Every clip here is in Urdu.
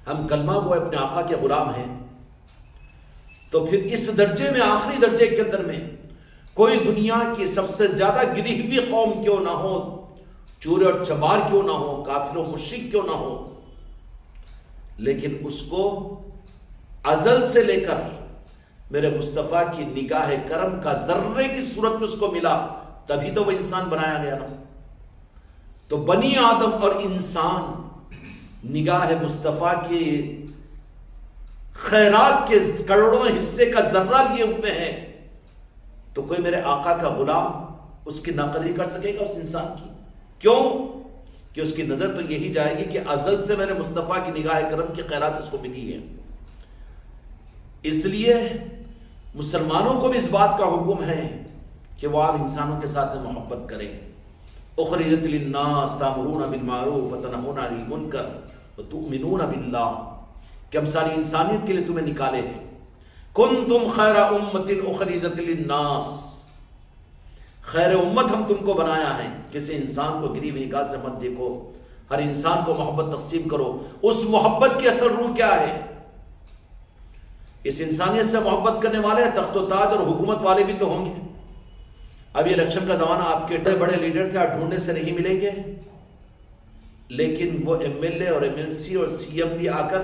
ہم کلمہ وہ اپنے آقا کے غلام ہیں، تو پھر اس درجے میں، آخری درجے کے اندر میں، کوئی دنیا کی سب سے زیادہ گری ہوئی قوم کیوں نہ ہو، چور اور چمار کیوں نہ ہو، کافر و مشرک کیوں نہ ہو، لیکن اس کو ازل سے لے کر میرے مصطفیٰ کی نگاہ کرم کا ذرے کی صورت میں اس کو ملا، تبھی تو وہ انسان بنایا گیا نا۔ تو بنی آدم اور انسان نگاہ مصطفیٰ کی خیرات کے کروڑوں حصے کا ذرہ لیے ہوئے ہیں، تو کوئی میرے آقا کا غلام اس کی ناقدری کر سکے گا اس انسان کی؟ کیوں کہ اس کی نظر تو یہی جائے گی کہ ازل سے میرے مصطفیٰ کی نگاہ کرم کی خیرات اس کو ملی ہے۔ اس لیے مسلمانوں کو بھی اس بات کا حکم ہے کہ وہ عام انسانوں کے ساتھ محبت کریں۔ اخرجت للناس تأمرون بالمعروف وتنہون عن المنکر وتؤمنون باللہ، کہ ہم ساری انسانیت کے لیے تمہیں نکالے ہیں۔ کنتم خیر امت اخرجت للناس، خیر امت ہم تم کو بنایا ہے۔ کسی انسان کو گری ہوئی نگاہ سے مت دیکھو، ہر انسان کو محبت تقسیم کرو۔ اس محبت کی اصل روح کیا ہے؟ اس انسانیت سے محبت کرنے والے تخت و تاج اور حکومت والے بھی تو ہوں گے۔ اب یہ الیکشن کا زمانہ، آپ کے بڑے لیڈر تھے، آپ ڈھونڈنے سے نہیں ملیں گے، لیکن وہ ایم ایل اے اور ایم ایل سی اور سی ایم بھی آ کر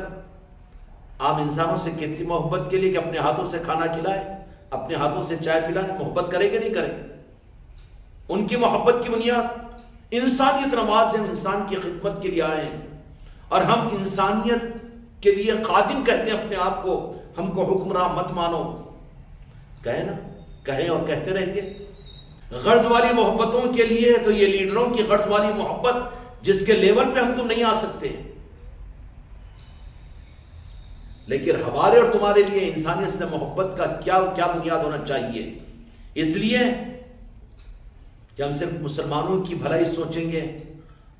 عام انسانوں سے کتنی محبت کے لیے کہ اپنے ہاتھوں سے کھانا کھلائے، اپنے ہاتھوں سے چائے پلائے، محبت کرے کہ نہیں کرے؟ ان کی محبت کی بنیاد انسانیت نواز ہے، انسان کی خدمت کے لیے آئے ہیں، اور ہم انسانیت کے لیے خادم کہتے ہیں اپنے آپ کو، ہم کو حکمراں مت مانو۔ کہیں نا، کہیں اور کہتے رہیں گے۔ غرض والی محبتوں کے لیے تو یہ لیڈروں کی غرض والی محبت جس کے لیول پہ ہم تم نہیں آ سکتے، لیکن ہمارے اور تمہارے لیے انسانیت سے محبت کا کیا بنیاد ہونا چاہیے؟ اس لیے کہ ہم صرف مسلمانوں کی بھلائی سوچیں گے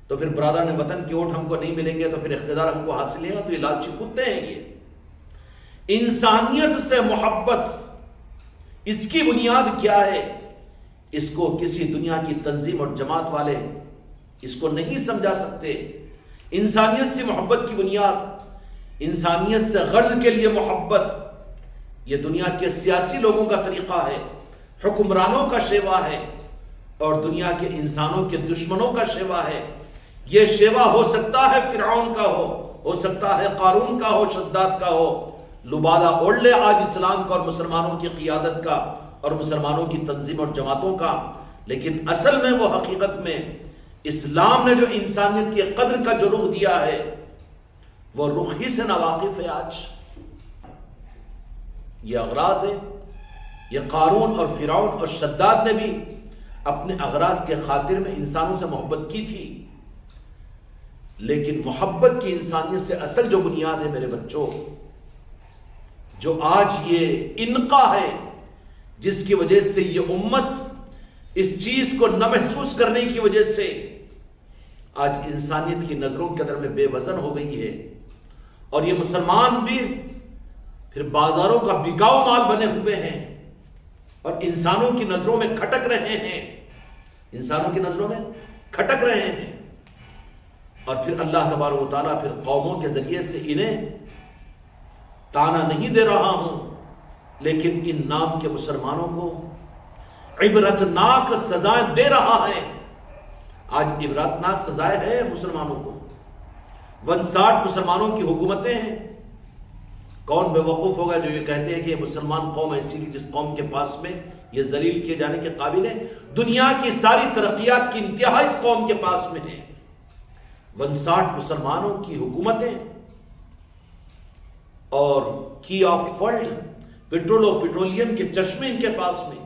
تو پھر برادران وطن کی ووٹ ہم کو نہیں ملیں گے، تو پھر اقتدار ہم کو حاصل نہیں ہوگا، تو یہ لالچی کتے ہیں۔ یہ انسانیت سے محبت، اس کی بنیاد کیا ہے؟ اس کو کسی دنیا کی تنظیم اور جماعت والے اس کو نہیں سمجھا سکتے۔ انسانیت سے محبت کی بنیاد، انسانیت سے غرض کے لیے محبت، یہ دنیا کے سیاسی لوگوں کا طریقہ ہے، حکمرانوں کا شیوا ہے، اور دنیا کے انسانوں کے دشمنوں کا شیوا ہے۔ یہ شیوا ہو سکتا ہے فرعون کا ہو سکتا ہے قارون کا ہو، شداد کا ہو، لبادہ اوڑھ لے آج اسلام کا اور مسلمانوں کی قیادت کا اور مسلمانوں کی تنظیم اور جماعتوں کا، لیکن اصل میں وہ حقیقت میں اسلام نے جو انسانیت کی قدر کا جو رخ دیا ہے، وہ رخ ہی سے ناواقف ہے۔ آج یہ اغراض ہے۔ یہ قارون اور فرعون اور شداد نے بھی اپنے اغراض کے خاطر میں انسانوں سے محبت کی تھی، لیکن محبت کی انسانیت سے اصل جو بنیاد ہے میرے بچوں، جو آج یہ انقا ہے، جس کی وجہ سے یہ امت اس چیز کو نہ محسوس کرنے کی وجہ سے آج انسانیت کی نظروں کے اندر میں بے وزن ہو گئی ہے، اور یہ مسلمان بھی پھر بازاروں کا بکاؤ مال بنے ہوئے ہیں اور انسانوں کی نظروں میں کھٹک رہے ہیں، انسانوں کی نظروں میں کھٹک رہے ہیں۔ اور پھر اللہ تبارک و تعالیٰ پھر قوموں کے ذریعے سے انہیں تانا نہیں دے رہا ہوں، لیکن ان نام کے مسلمانوں کو عبرتناک سزائیں دے رہا ہے۔ آج عبرتناک سزائیں ہیں مسلمانوں کو۔ 59 مسلمانوں کی حکومتیں ہیں۔ کون بے وقوف ہوگا جو یہ کہتے ہیں کہ یہ مسلمان قوم ایسی کی جس قوم کے پاس میں یہ ذلیل کیے جانے کے قابل ہے؟ دنیا کی ساری ترقیات کی انتہا اس قوم کے پاس میں ہے۔ 59 مسلمانوں کی حکومتیں اور کی آف ورلڈ، پیٹرول اور پیٹرولیم کے چشمے ان کے پاس میں،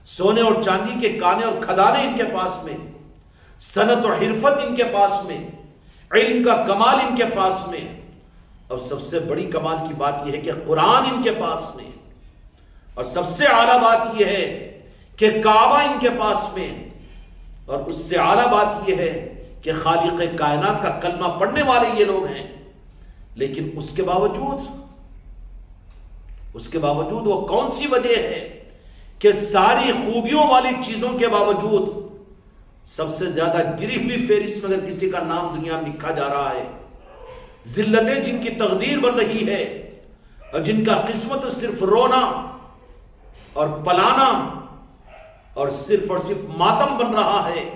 سونے اور چاندی کے کانے اور کھدانے ان کے پاس میں، صنعت اور حرفت ان کے پاس میں، علم کا کمال ان کے پاس میں، اور سب سے بڑی کمال کی بات یہ ہے کہ قرآن ان کے پاس میں، اور سب سے اعلیٰ بات یہ ہے کہ کعبہ ان کے پاس میں، اور اس سے اعلیٰ بات یہ ہے کہ خالق کائنات کا کلمہ پڑھنے والے یہ لوگ ہیں۔ لیکن اس کے باوجود وہ کون سی وجہ ہے کہ ساری خوبیوں والی چیزوں کے باوجود سب سے زیادہ گری ہوئی فہرست میں اگر کسی کا نام دنیا میں لکھا جا رہا ہے ذلتیں جن کی تقدیر بن رہی ہے اور جن کا قسمت صرف رونا اور پلانا اور صرف ماتم بن رہا ہے.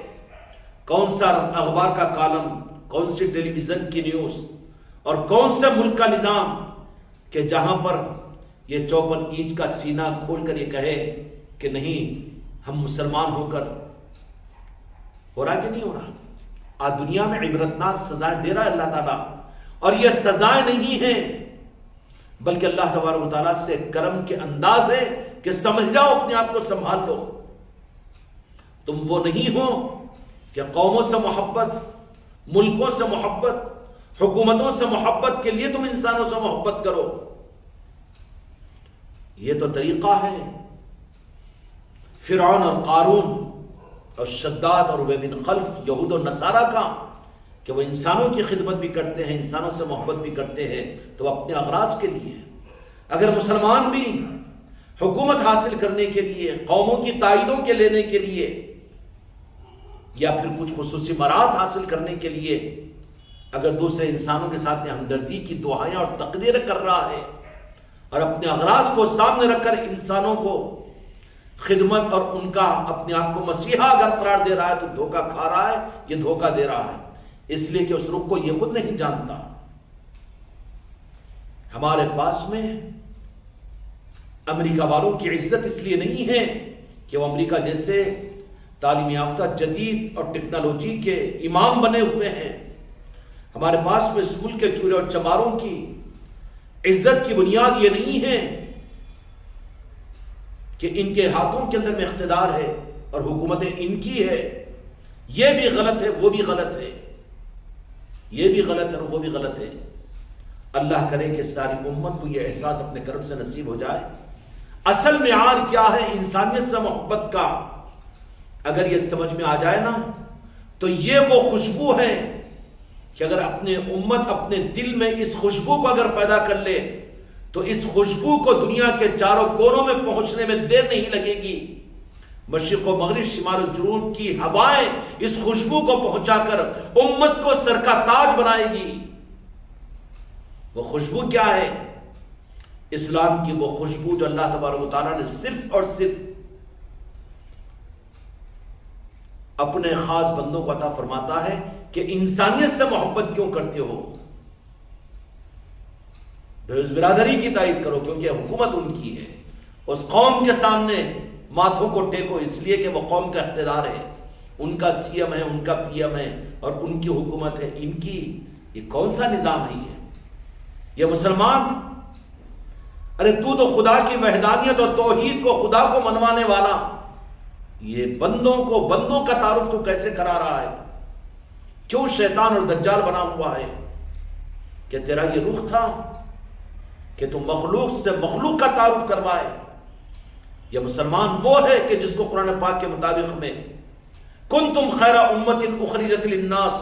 کون سا اخبار کا کالم، کون سی ٹیلی ویژن کی نیوز اور کون سے ملک کا نظام کہ جہاں پر یہ 54 انچ کا سینہ کھول کر یہ کہے کہ نہیں ہم مسلمان ہو کر ہو رہا کہ نہیں ہو رہا. آج دنیا میں عبرتناک سزائیں دے رہا ہے اللہ تعالیٰ، اور یہ سزائیں نہیں ہیں بلکہ اللہ تبارک و تعالیٰ سے کرم کے انداز ہے کہ سمجھ جاؤ، اپنے آپ کو سنبھال لو. تم وہ نہیں ہو کہ قوموں سے محبت، ملکوں سے محبت، حکومتوں سے محبت کے لیے تم انسانوں سے محبت کرو. یہ تو طریقہ ہے فرعون اور قارون اور شداد اور ابی بن خلف یہود و نصارہ کا، کہ وہ انسانوں کی خدمت بھی کرتے ہیں، انسانوں سے محبت بھی کرتے ہیں تو اپنے اغراض کے لیے. اگر مسلمان بھی حکومت حاصل کرنے کے لیے، قوموں کی تائیدوں کے لینے کے لیے، یا پھر کچھ خصوصی مراد حاصل کرنے کے لیے اگر دوسرے انسانوں کے ساتھ ہمدردی کی دعائیں اور تقریر کر رہا ہے اور اپنے اغراض کو سامنے رکھ کر انسانوں کو خدمت اور ان کا اپنے آپ کو مسیحا اگر قرار دے رہا ہے تو دھوکہ کھا رہا ہے، یہ دھوکہ دے رہا ہے، اس لیے کہ اس رخ کو یہ خود نہیں جانتا. ہمارے پاس میں امریکہ والوں کی عزت اس لیے نہیں ہے کہ وہ امریکہ جیسے تعلیم یافتہ جدید اور ٹیکنالوجی کے امام بنے ہوئے ہیں. ہمارے پاس میں اسکول کے چولہے اور چماروں کی عزت کی بنیاد یہ نہیں ہے کہ ان کے ہاتھوں کے اندر میں اقتدار ہے اور حکومتیں ان کی ہے. یہ بھی غلط ہے، وہ بھی غلط ہے، یہ بھی غلط ہے اور وہ بھی غلط ہے. اللہ کرے کہ ساری امت کو یہ احساس اپنے کرم سے نصیب ہو جائے. اصل معیار کیا ہے انسانیت سے محبت کا؟ اگر یہ سمجھ میں آ جائے نا تو یہ وہ خوشبو ہے کہ اگر اپنے امت اپنے دل میں اس خوشبو کو اگر پیدا کر لے تو اس خوشبو کو دنیا کے چاروں کونوں میں پہنچنے میں دیر نہیں لگے گی. مشرق و مغرب، شمال و جنوب کی ہوائیں اس خوشبو کو پہنچا کر امت کو سر کا تاج بنائے گی. وہ خوشبو کیا ہے؟ اسلام کی وہ خوشبو جو اللہ تبارک و تعالیٰ نے صرف اور صرف اپنے خاص بندوں کو عطا فرماتا ہے کہ انسانیت سے محبت کیوں کرتے ہو؟ اس برادری کی تائید کرو کیونکہ حکومت ان کی ہے. اس قوم کے سامنے ماتھوں کو ٹیکو اس لیے کہ وہ قوم کا اقتدار ہے، ان کا سی ایم ہے، ان کا پی ایم ہے اور ان کی حکومت ہے. ان کی یہ کون سا نظام ہے؟ یہ مسلمان، ارے تو خدا کی وحدانیت اور توحید کو، خدا کو منوانے والا، یہ بندوں کا تعارف تو کیسے کرا رہا ہے؟ کیوں شیطان اور دجال بنا ہوا ہے کہ تیرا یہ رخ تھا کہ تم مخلوق سے مخلوق کا تعارف کروائے. یہ مسلمان وہ ہے کہ جس کو قرآن پاک کے مطابق میں کنتم خیر امت اخرجت للناس،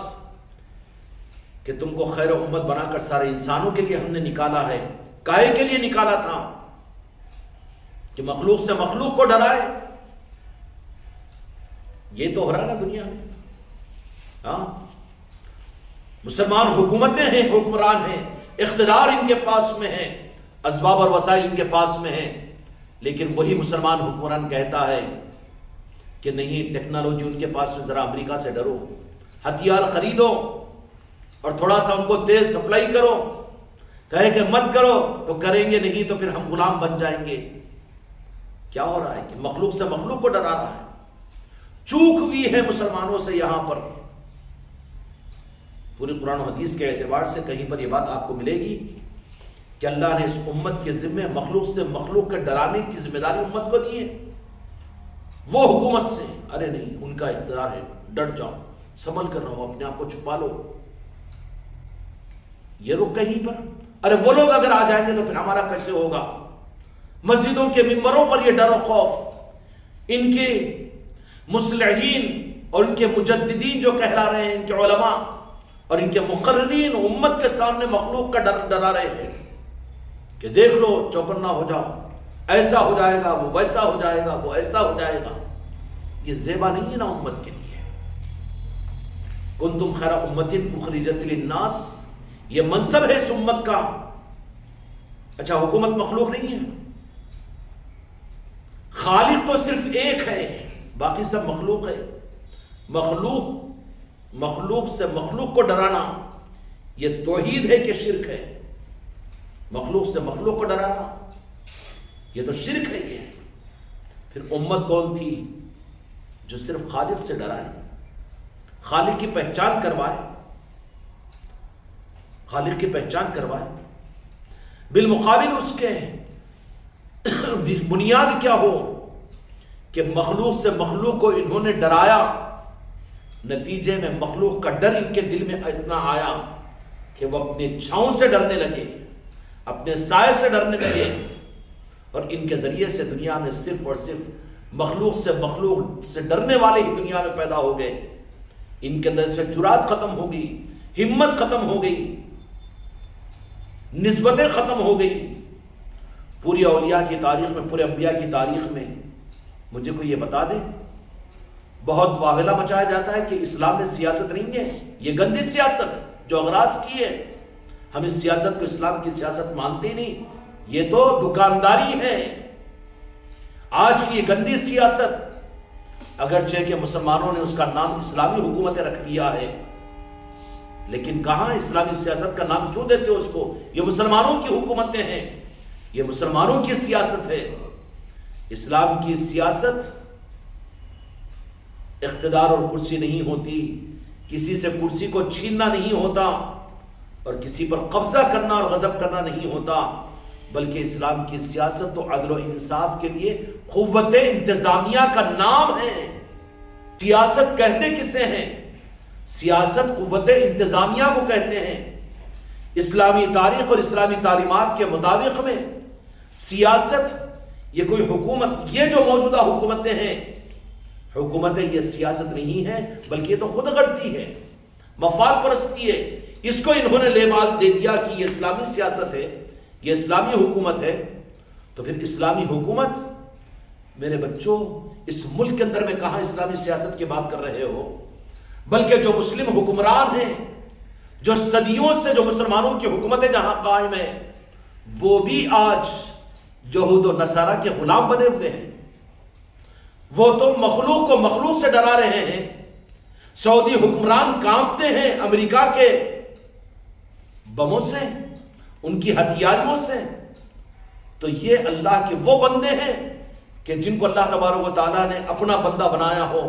کہ تم کو خیر امت بنا کر سارے انسانوں کے لیے ہم نے نکالا ہے. کائے کے لیے نکالا تھا؟ کہ مخلوق سے مخلوق کو ڈرائے. یہ تو ہو رہا نا دنیا میں. ہاں، مسلمان حکومتیں ہیں، حکمران ہیں، اقتدار ان کے پاس میں ہے، اسباب اور وسائل ان کے پاس میں ہے، لیکن وہی مسلمان حکمران کہتا ہے کہ نہیں، ٹیکنالوجی ان کے پاس میں، ذرا امریکہ سے ڈرو، ہتھیار خریدو اور تھوڑا سا ان کو تیل سپلائی کرو. کہے کہ مت کرو تو کریں گے نہیں تو پھر ہم غلام بن جائیں گے. کیا ہو رہا ہے کہ مخلوق سے مخلوق کو ڈرا رہا ہے. چوک بھی ہے مسلمانوں سے یہاں پر. پوری قرآن و حدیث کے اعتبار سے کہیں پر یہ بات آپ کو ملے گی کہ اللہ نے اس امت کے ذمے مخلوق سے مخلوق کے ڈرانے کی ذمہ داری امت کو دی ہے. وہ حکومت سے، ارے نہیں، ان کا اقتدار ہے، ڈر جاؤ، سنبھل کر رہو، اپنے آپ کو چھپا لو. یہ رخ کہیں پر، ارے وہ لوگ اگر آ جائیں گے تو پھر ہمارا کیسے ہوگا؟ مسجدوں کے ممبروں پر یہ ڈر و خوف، ان کے مصلحین اور ان کے مجددین جو کہلا رہے ہیں، ان کے علماء اور ان کے مقررین امت کے سامنے مخلوق کا ڈر ڈرا رہے ہیں کہ دیکھ لو، چوکنا ہو جاؤ، ایسا ہو جائے گا، وہ ویسا ہو جائے گا، وہ ایسا ہو جائے گا. یہ زیبا نہیں ہے نا امت کے لیے. کنتم خیر امت اخرجت للناس، یہ منصب ہے اس امت کا. اچھا حکومت مخلوق نہیں ہے؟ خالق تو صرف ایک ہے، باقی سب مخلوق ہے. مخلوق سے مخلوق کو ڈرانا یہ توحید ہے کہ شرک ہے؟ مخلوق سے مخلوق کو ڈرانا یہ تو شرک ہے. یہ پھر امت کون تھی جو صرف خالق سے ڈرائے، خالق کی پہچان کروائے، خالق کی پہچان کروائے. بالمقابل اس کے بنیاد کیا ہو کہ مخلوق سے مخلوق کو انہوں نے ڈرایا، نتیجے میں مخلوق کا ڈر ان کے دل میں اتنا آیا کہ وہ اپنے چھاؤں سے ڈرنے لگے، اپنے سائے سے ڈرنے لگے، اور ان کے ذریعے سے دنیا میں صرف اور صرف مخلوق سے ڈرنے والے ہی دنیا میں پیدا ہو گئے. ان کے اندر سے جرات ختم ہو گئی، ہمت ختم ہو گئی، نسبتیں ختم ہو گئی. پوری اولیاء کی تاریخ میں، پورے انبیاء کی تاریخ میں مجھے کوئی یہ بتا دے. بہت واویلا مچایا جاتا ہے کہ اسلام میں سیاست نہیں ہے، یہ گندی سیاست جو اغراض کی ہے. ہم اس سیاست کو اسلام کی سیاست مانتے ہی نہیں، یہ تو دکانداری ہے. آج کی یہ گندی سیاست، اگرچہ کہ مسلمانوں نے اس کا نام اسلامی حکومتیں رکھ لیا ہے، لیکن کہاں اسلامی سیاست کا نام کیوں دیتے ہو اس کو؟ یہ مسلمانوں کی حکومتیں ہیں، یہ مسلمانوں کی سیاست ہے. اسلام کی سیاست اقتدار اور کرسی نہیں ہوتی، کسی سے کرسی کو چھیننا نہیں ہوتا، اور کسی پر قبضہ کرنا اور غضب کرنا نہیں ہوتا، بلکہ اسلام کی سیاست تو عدل و انصاف کے لیے قوت انتظامیہ کا نام ہے. سیاست کہتے کسے ہیں؟ سیاست قوت انتظامیہ کو کہتے ہیں. اسلامی تاریخ اور اسلامی تعلیمات کے مطابق میں سیاست یہ کوئی حکومت، یہ جو موجودہ حکومتیں ہیں، حکومتیں یہ سیاست نہیں ہے، بلکہ یہ تو خود غرضی ہے، مفاد پرستی ہے. اس کو انہوں نے لیبل دے دیا کہ یہ اسلامی سیاست ہے، یہ اسلامی حکومت ہے. تو پھر اسلامی حکومت، میرے بچوں اس ملک کے اندر میں کہاں اسلامی سیاست کی بات کر رہے ہو؟ بلکہ جو مسلم حکمران ہیں، جو صدیوں سے جو مسلمانوں کی حکومتیں جہاں قائم ہیں، وہ بھی آج یہود و نصارہ کے غلام بنے ہوئے ہیں. وہ تو مخلوق کو مخلوق سے ڈرا رہے ہیں. سعودی حکمران کانپتے ہیں امریکہ کے بموں سے، ان کی ہتھیاریوں سے. تو یہ اللہ کے وہ بندے ہیں کہ جن کو اللہ تبارک و تعالیٰ نے اپنا بندہ بنایا ہو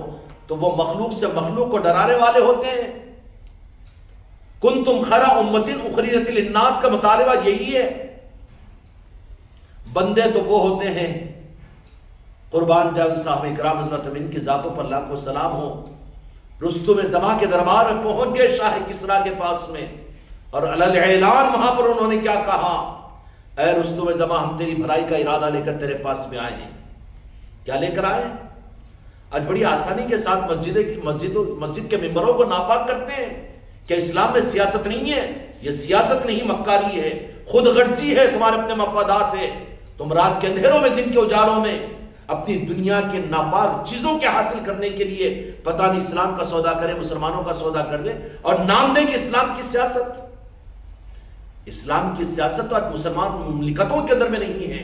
تو وہ مخلوق سے مخلوق کو ڈرانے والے ہوتے ہیں. کنتم خیر امۃ اخرجت للناس کا مطالبہ یہی ہے. بندے تو وہ ہوتے ہیں، قربان جاوید صاحب اکرام حضرت ان کی ذاتوں پر لاکھوں سلام ہو. رستم زماں کے دربار میں پہنچ گئے شاہ کسریٰ کے پاس میں، اور علی اعلان وہاں پر انہوں نے کیا کہا؟ اے رستم زماں، ہم تیری بھلائی کا ارادہ لے کر تیرے پاس میں آئے ہیں. کیا لے کر آئے؟ آج بڑی آسانی کے ساتھ مسجد کے ممبروں کو ناپاک کرتے ہیں کہ اسلام میں سیاست نہیں ہے. یہ سیاست نہیں، مکاری ہے، خود غرضی ہے، تمہارے اپنے مفادات ہے. تم رات کے اندھیروں میں، دن کے اجالوں میں اپنی دنیا کے ناپاک چیزوں کے حاصل کرنے کے لیے پتہ نہیں اسلام کا سودا کرے، مسلمانوں کا سودا کر دے، اور نام دے کہ اسلام کی سیاست. اسلام کی سیاست تو آج مسلمان مملکتوں کے اندر میں نہیں ہے.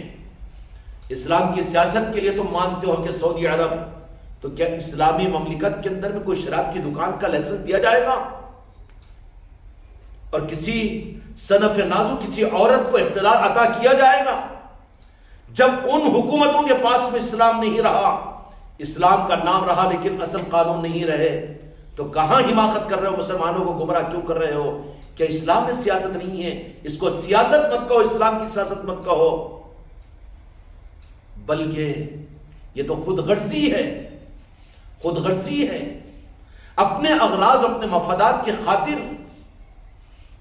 اسلام کی سیاست کے لیے تم مانتے ہو کہ سعودی عرب، تو کیا اسلامی مملکت کے اندر میں کوئی شراب کی دکان کا لائسنس دیا جائے گا؟ اور کسی صنف نازو کسی عورت کو اقتدار عطا کیا جائے گا؟ جب ان حکومتوں کے پاس میں اسلام نہیں رہا، اسلام کا نام رہا لیکن اصل قانون نہیں رہے، تو کہاں حماقت کر رہے ہو؟ مسلمانوں کو گمراہ کیوں کر رہے ہو کہ اسلام میں سیاست نہیں ہے؟ اس کو سیاست مت کہو، اسلام کی سیاست مت کہو، بلکہ یہ تو خود غرضی ہے، خود غرضی ہے. اپنے اغراض، اپنے مفادات کی خاطر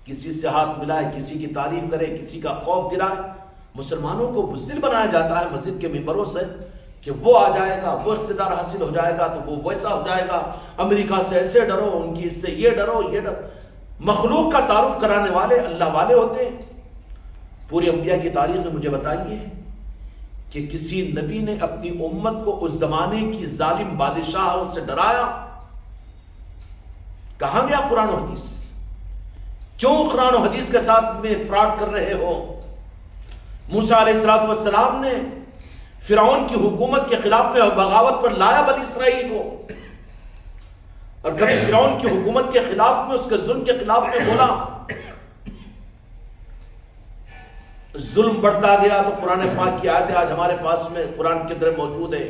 کسی سے ہاتھ ملائے، کسی کی تعریف کرے، کسی کا خوف دلائے. مسلمانوں کو بزدل بنایا جاتا ہے مسجد کے ممبروں سے کہ وہ آ جائے گا، وہ اقتدار حاصل ہو جائے گا تو وہ ویسا ہو جائے گا، امریکہ سے ایسے ڈرو، ان کی اس سے یہ ڈرو، یہ ڈرو. مخلوق کا تعارف کرانے والے اللہ والے ہوتے ہیں. پوری انبیاء کی تاریخ میں مجھے بتائیے کہ کسی نبی نے اپنی امت کو اس زمانے کی ظالم بادشاہوں سے ڈرایا؟ کہاں گیا قرآن و حدیث؟ کیوں قرآن و حدیث کے ساتھ میں فراڈ کر رہے ہو؟ موسیٰ علیہ السلام نے فرعون کی حکومت کے خلاف میں بغاوت پر لایا بنی اسرائیل کو، اور کبھی فرعون کی حکومت کے خلاف میں، اس کے ظلم کے خلاف میں بولا، ظلم بڑھتا گیا تو قرآن پاک کی آیت آج ہمارے پاس میں قرآن کے اندر موجود ہے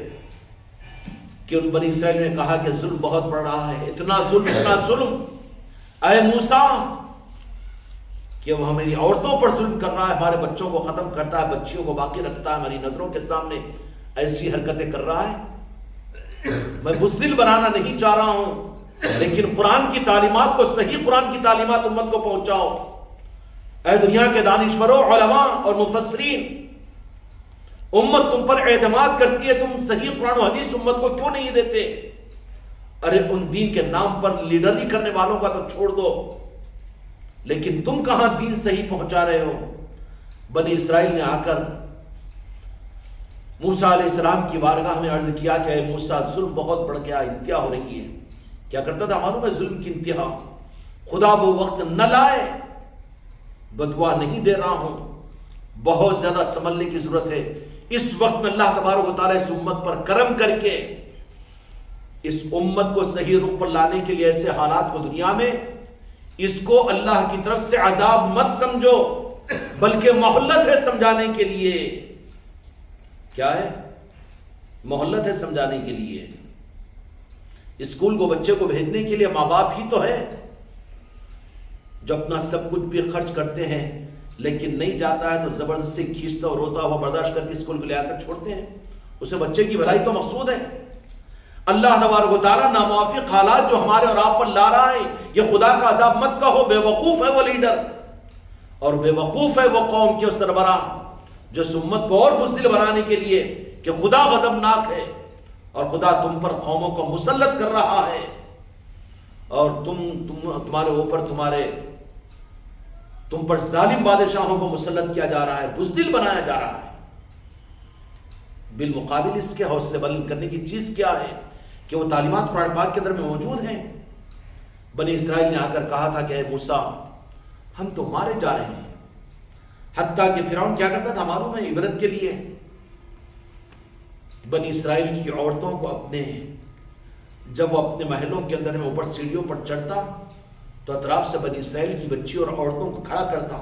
کہ بنی اسرائیل نے کہا کہ ظلم بہت بڑھ رہا ہے، اتنا ظلم اے موسیٰ کہ وہ ہماری عورتوں پر ظلم کر رہا ہے، ہمارے بچوں کو ختم کرتا ہے، بچیوں کو باقی رکھتا ہے، ہماری نظروں کے سامنے ایسی حرکتیں کر رہا ہے۔ میں بزدل بنانا نہیں چاہ رہا ہوں، لیکن قرآن کی تعلیمات کو، صحیح قرآن کی تعلیمات امت کو پہنچاؤ۔ اے دنیا کے دانشوروں، علماء اور مفسرین، امت تم پر اعتماد کرتی ہے، تم صحیح قرآن و حدیث امت کو کیوں نہیں دیتے؟ ارے ان دین کے نام پر لیڈری کرنے والوں کا تو چھوڑ دو، لیکن تم کہاں دین صحیح پہنچا رہے ہو؟ بنی اسرائیل نے آ کر موسیٰ علیہ السلام کی بارگاہ میں عرض کیا کہ اے موسیٰ، ظلم بہت بڑھ گیا، انتہا ہو رہی ہے۔ کیا کرتا تھا معلوم ہے ظلم کی انتہا؟ خدا وہ وقت نہ لائے، بدعا نہیں دے رہا ہوں، بہت زیادہ سنبھلنے کی ضرورت ہے۔ اس وقت میں اللہ تبارک و تعالیٰ اس امت پر کرم کر کے اس امت کو صحیح رخ پر لانے کے لیے ایسے حالات کو دنیا میں، اس کو اللہ کی طرف سے عذاب مت سمجھو، بلکہ مہلت ہے سمجھانے کے لیے۔ کیا ہے؟ مہلت ہے سمجھانے کے لیے۔ اسکول کو بچے کو بھیجنے کے لیے ماں باپ ہی تو ہے جو اپنا سب کچھ بھی خرچ کرتے ہیں، لیکن نہیں جاتا ہے تو زبردستی کھینچتا اور روتا ہوا برداشت کر کے اسکول کو لے آ کر چھوڑتے ہیں۔ اسے بچے کی بھلائی تو مقصود ہے۔ اللہ تبارک و تعالیٰ ناموافق حالات جو ہمارے اور آپ پر لا رہا ہے، یہ خدا کا عذاب مت کہو، بے وقوف ہے وہ لیڈر، اور بے وقوف ہے وہ قوم کے سربراہ جو اس امت کو اور بزدل بنانے کے لیے کہ خدا غضبناک ہے اور خدا تم پر قوموں کو مسلط کر رہا ہے، اور تمہارے اوپر تم پر ظالم بادشاہوں کو مسلط کیا جا رہا ہے، بزدل بنایا جا رہا ہے۔ بالمقابل اس کے حوصلے بلند کرنے کی چیز کیا ہے کہ وہ تعلیمات قرآن پاک کے اندر میں موجود ہیں۔ بنی اسرائیل نے آ کر کہا تھا کہ اے موسیٰ، ہم تو مارے جا رہے ہیں۔ حتیٰ کہ فرعون کیا کرتا تھا معلوم ہے؟ عبرت کے لیے بنی اسرائیل کی عورتوں کو جب وہ اپنے محلوں کے اندر میں اوپر سیڑھیوں پر چڑھتا تو اطراف سے بنی اسرائیل کی بچیوں اور عورتوں کو کھڑا کرتا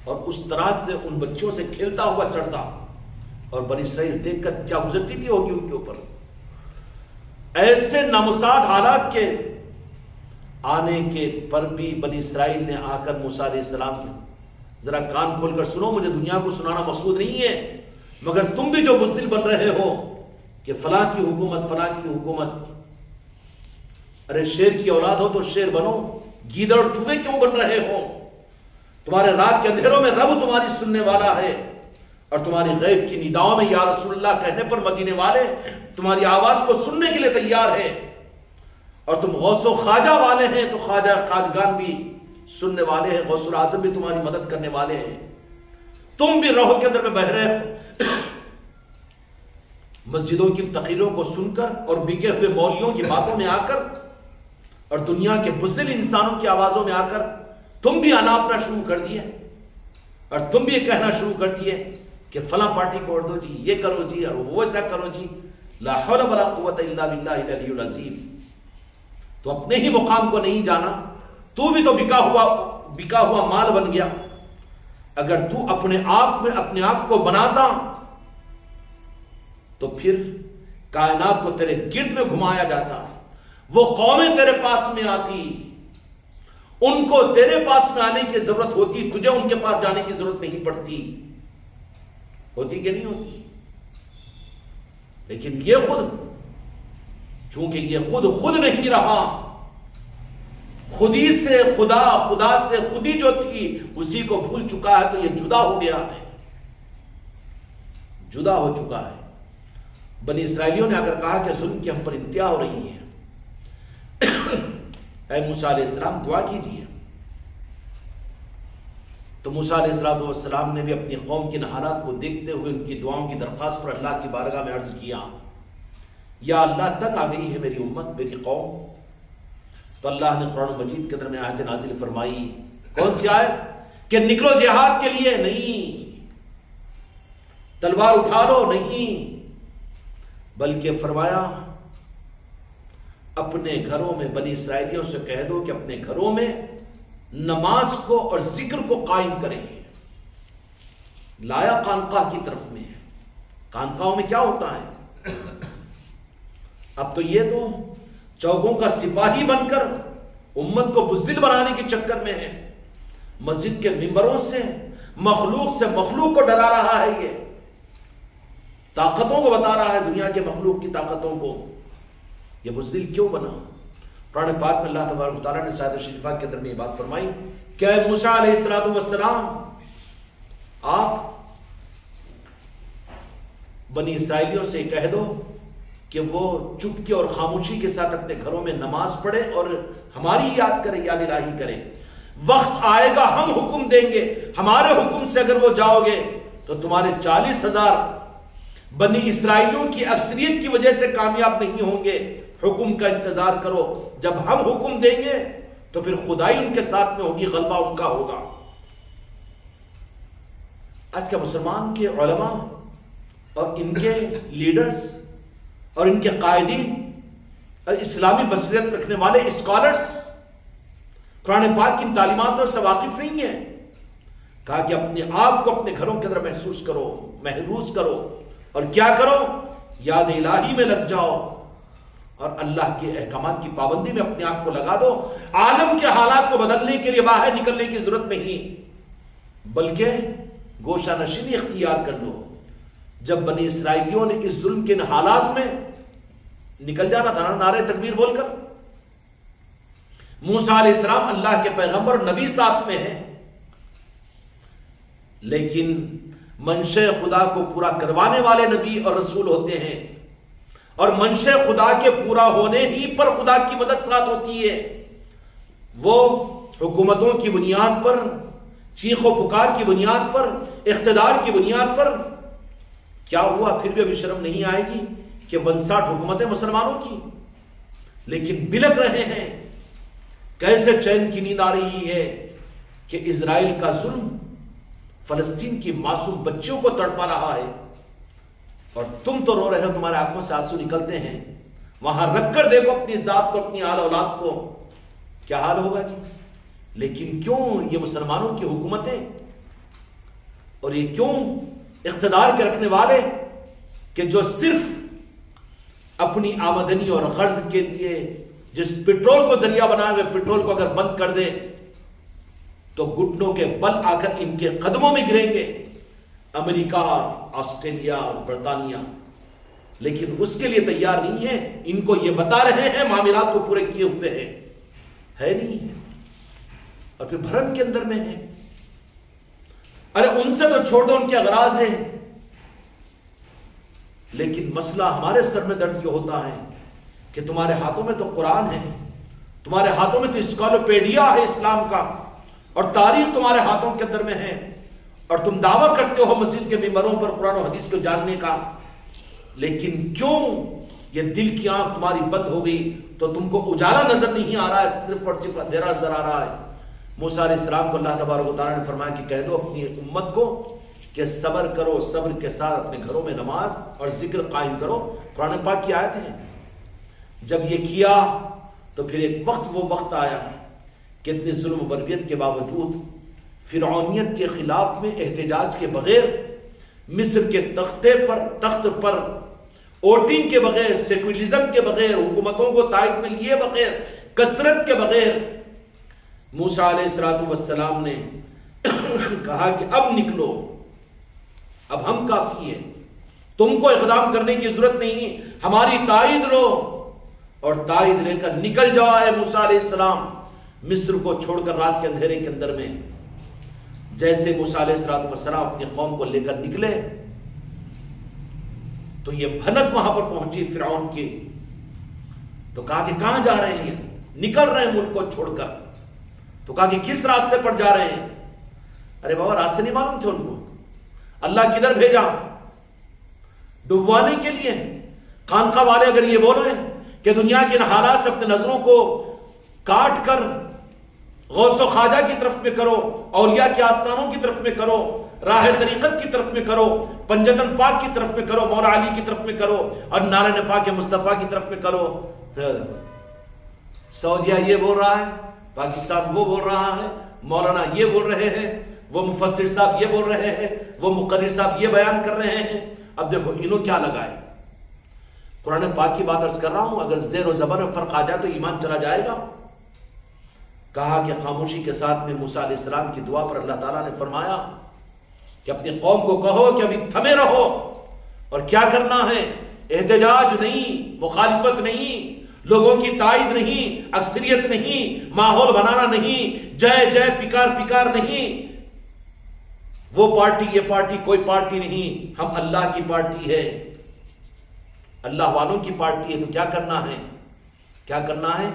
اور اس طرح سے ان بچیوں سے کھیلتا ہوا چڑھتا، اور بنی اسرائیل دیکھ کر کیا گزرتی تھی ہوگی ان کے اوپر۔ ایسے نامساعد حالات کے آنے کے پر بھی بنی اسرائیل نے آ کر موسیٰ علیہ السلام نے ذرا کان کھول کر سنو، مجھے دنیا کو سنانا مقصود نہیں ہے، مگر تم بھی جو بزدل بن رہے ہو کہ فلاں کی حکومت، فلاں کی حکومت، ارے شیر کی اولاد ہو تو شیر بنو، گیدڑ اور چوہے کیوں بن رہے ہو؟ تمہارے رات کے اندھیروں میں رب تمہاری سننے والا ہے، اور تمہاری غیب کی نداؤں میں یا رسول اللہ کہنے پر مدینے والے تمہاری آواز کو سننے کے لیے تیار ہے، اور تم غوث و خواجہ والے ہیں تو خواجہ خواجگان بھی سننے والے ہیں، غوث العظم بھی تمہاری مدد کرنے والے ہیں۔ تم بھی روح کے اندر میں بہ رہے ہو، مسجدوں کی تقریروں کو سن کر اور بکے ہوئے مولویوں کی باتوں میں آ کر اور دنیا کے بزدل انسانوں کی آوازوں میں آ کر تم بھی اناپنا شروع کر دیے، اور تم بھی یہ کہنا شروع کر دیے کہ فلاں پارٹی کو اڑ دو جی، یہ کرو جی، اور وہ ایسا کرو جی، لا حول ولا قوت الا باللہ العلی العظیم۔ تو اپنے ہی مقام کو نہیں جانا، تو بھی تو بکا ہوا مال بن گیا۔ اگر تو اپنے آپ کو بناتا تو پھر کائنات کو تیرے گرد میں گھمایا جاتا، وہ قومیں تیرے پاس میں آتی، ان کو تیرے پاس میں آنے کی ضرورت ہوتی، تجھے ان کے پاس جانے کی ضرورت نہیں پڑتی، ہوتی کہ نہیں ہوتی؟ لیکن یہ چونکہ یہ خود نہیں رہا، خودی سے خدا سے خودی جو تھی اسی کو بھول چکا ہے، تو یہ جدا ہو گیا ہے، جدا ہو چکا ہے۔ بنی اسرائیلیوں نے اگر کہا کہ ظلم کی ہم پر انتہا ہو رہی ہے، اے موسیٰ علیہ السلام دعا کیجیے، تو موسیٰ علیہ السلام نے بھی اپنی قوم کے حالات کو دیکھتے ہوئے ان کی دعاؤں کی درخواست پر اللہ کی بارگاہ میں عرض کیا، یا اللہ تک آ گئی ہے میری امت، میری قوم۔ تو اللہ نے قرآن مجید کے اندر میں آیت نازل فرمائی کون سی آیت؟ کہ نکلو جہاد کے لیے، نہیں، تلوار اٹھا لو، نہیں، بلکہ فرمایا اپنے گھروں میں بنی اسرائیلیوں سے کہہ دو کہ اپنے گھروں میں نماز کو اور ذکر کو قائم کریں۔ لایا خانقاہ کی طرف میں، خانقاہوں میں کیا ہوتا ہے؟ اب تو یہ تو چوکوں کا سپاہی بن کر امت کو بزدل بنانے کے چکر میں ہے، مسجد کے ممبروں سے مخلوق کو ڈرا رہا ہے، یہ طاقتوں کو بتا رہا ہے، دنیا کے مخلوق کی طاقتوں کو۔ یہ بزدل کیوں بنا؟ قرآن پاک میں اللہ تبارک و تعالیٰ نے آیت شریفہ کے اندر میں یہ بات فرمائی کہ اے موسیٰ علیہ السلام، آپ بنی اسرائیلیوں سے کہہ دو کہ وہ چپکے اور خاموشی کے ساتھ اپنے گھروں میں نماز پڑھے اور ہماری یاد کرے، یاد الہی کرے۔ وقت آئے گا ہم حکم دیں گے، ہمارے حکم سے اگر وہ جاؤ گے تو تمہارے 40,000 بنی اسرائیلیوں کی اکثریت کی وجہ سے کامیاب نہیں ہوں گے۔ حکم کا انتظار کرو، جب ہم حکم دیں گے تو پھر خدائی ان کے ساتھ میں ہوگی، غلبہ ان کا ہوگا۔ آج کا مسلمان کے علماء اور ان کے لیڈرز اور ان کے قائدین اور اسلامی بصیرت رکھنے والے اسکالرز قرآن پاک کی تعلیماتوں سے واقف نہیں ہیں۔ کہا کہ اپنے آپ کو اپنے گھروں کے اندر محسوس کرو، محروس کرو، اور کیا کرو؟ یاد الہی میں لگ جاؤ اور اللہ کے احکامات کی پابندی میں اپنے آپ کو لگا دو۔ عالم کے حالات کو بدلنے کے لیے باہر نکلنے کی ضرورت نہیں، بلکہ گوشہ نشینی اختیار کر لو۔ جب بنی اسرائیلیوں نے اس ظلم کے حالات میں نکل جانا تھا نا نعرہ تکبیر بول کر، موسیٰ علیہ السلام اللہ کے پیغمبر اور نبی ساتھ میں ہیں، لیکن منشا خدا کو پورا کروانے والے نبی اور رسول ہوتے ہیں، اور منشا خدا کے پورا ہونے ہی پر خدا کی مدد ساتھ ہوتی ہے۔ وہ حکومتوں کی بنیاد پر، چیخ و پکار کی بنیاد پر، اقتدار کی بنیاد پر کیا ہوا؟ پھر بھی ابھی شرم نہیں آئے گی کہ 59 حکومتیں مسلمانوں کی، لیکن بلک رہے ہیں۔ کیسے چین کی نیند آ رہی ہے کہ اسرائیل کا ظلم فلسطین کی معصوم بچوں کو تڑپا رہا ہے، اور تم تو رو رہے ہو، تمہارے آنکھوں سے آنسو نکلتے ہیں۔ وہاں رکھ کر دیکھو اپنی ذات کو، اپنی آل اولاد کو، کیا حال ہوگا جی۔ لیکن کیوں یہ مسلمانوں کی حکومتیں اور یہ کیوں اقتدار کے رکھنے والے کہ جو صرف اپنی آمدنی اور غرض کے لیے جس پٹرول کو ذریعہ بنائے ہوئے پٹرول کو اگر بند کر دے تو گھٹنوں کے بل آ کر ان کے قدموں میں گریں گے، امریکہ، آسٹریلیا اور برطانیہ، لیکن اس کے لیے تیار نہیں ہے۔ ان کو یہ بتا رہے ہیں، معاملات کو پورے کیے ہوئے ہیں، ہے نہیں ہے، اور پھر بھرم کے اندر میں ہے۔ ارے ان سے تو چھوڑ دو، ان کے اغراض ہیں، لیکن مسئلہ ہمارے سر میں درد یہ ہوتا ہے کہ تمہارے ہاتھوں میں تو قرآن ہے، تمہارے ہاتھوں میں تو اسکالوپیڈیا ہے اسلام کا، اور تاریخ تمہارے ہاتھوں کے اندر میں ہے، اور تم دعویٰ کرتے ہو مسجد کے ممبروں پر قرآن و حدیث کو جاننے کا، لیکن کیوں یہ دل کی آنکھ تمہاری بند ہو گئی تو تم کو اجالا نظر نہیں آ رہا ہے، صرف اور صرف اندھیرا نظر آ رہا ہے۔ موسیٰ علیہ السلام کو اللہ تبارک و تعالیٰ نے فرمایا کہ کہہ دو اپنی امت کو کہ صبر کرو، صبر کے ساتھ اپنے گھروں میں نماز اور ذکر قائم کرو۔ قرآن پاک کی آیت ہے۔ جب یہ کیا تو پھر ایک وقت، وہ وقت آیا کہ اتنے ظلم و بربریت کے باوجود، فرعونیت کے خلاف میں احتجاج کے بغیر، مصر کے تخت پر ووٹنگ کے بغیر، سیکولرزم کے بغیر، حکومتوں کو تائید میں لیے بغیر، کثرت کے بغیر، موسیٰ علیہ السلام نے کہا کہ اب نکلو، اب ہم کافی ہیں، تم کو اقدام کرنے کی ضرورت نہیں، ہماری تائید لو، اور تائید لے کر نکل جاؤ اے موسیٰ علیہ السلام مصر کو چھوڑ کر رات کے اندھیرے کے اندر میں۔ جیسے موسیٰ علیہ السلام اپنی قوم کو لے کر نکلے تو یہ بھنک وہاں پر پہنچی فرعون کی، تو کہا کہ کہاں جا رہے ہیں؟ نکل رہے ہیں ملک کو چھوڑ کر۔ تو کہا کہ کس راستے پر جا رہے ہیں؟ ارے بابا راستے نہیں معلوم تھے ان کو، اللہ کدھر بھیجا؟ ڈبوانے کے لیے۔ خانقاہ والے اگر یہ بولیں کہ دنیا کے حالات سے اپنے نظروں کو کاٹ کر غوث و خواجہ کی طرف میں کرو، اولیاء کے آستانوں کی طرف میں کرو، راہ طریقت کی طرف میں کرو، پنجتن پاک کی طرف میں کرو، مولا علی کی طرف میں کرو، اور نارائن پاک مصطفیٰ کی طرف میں کرو۔ سعودیہ یہ بول رہا ہے، پاکستان وہ بول رہا ہے، مولانا یہ بول رہے ہیں، وہ مفسر صاحب یہ بول رہے ہیں، وہ مقرر صاحب یہ بیان کر رہے ہیں۔ اب دیکھو انہوں کیا لگائے، قرآن پاک کی بات عرض کر رہا ہوں، اگر زیر و زبر میں فرق آ جائے تو ایمان چلا جائے گا۔ کہا کہ خاموشی کے ساتھ میں موسیٰ علیہ السلام کی دعا پر اللہ تعالیٰ نے فرمایا کہ اپنی قوم کو کہو کہ ابھی تھمے رہو، اور کیا کرنا ہے، احتجاج نہیں، مخالفت نہیں، لوگوں کی تائید نہیں، اکثریت نہیں، ماحول بنانا نہیں، جے جے پکار پکار نہیں، وہ پارٹی یہ پارٹی کوئی پارٹی نہیں، ہم اللہ کی پارٹی ہے، اللہ والوں کی پارٹی ہے۔ تو کیا کرنا ہے، کیا کرنا ہے؟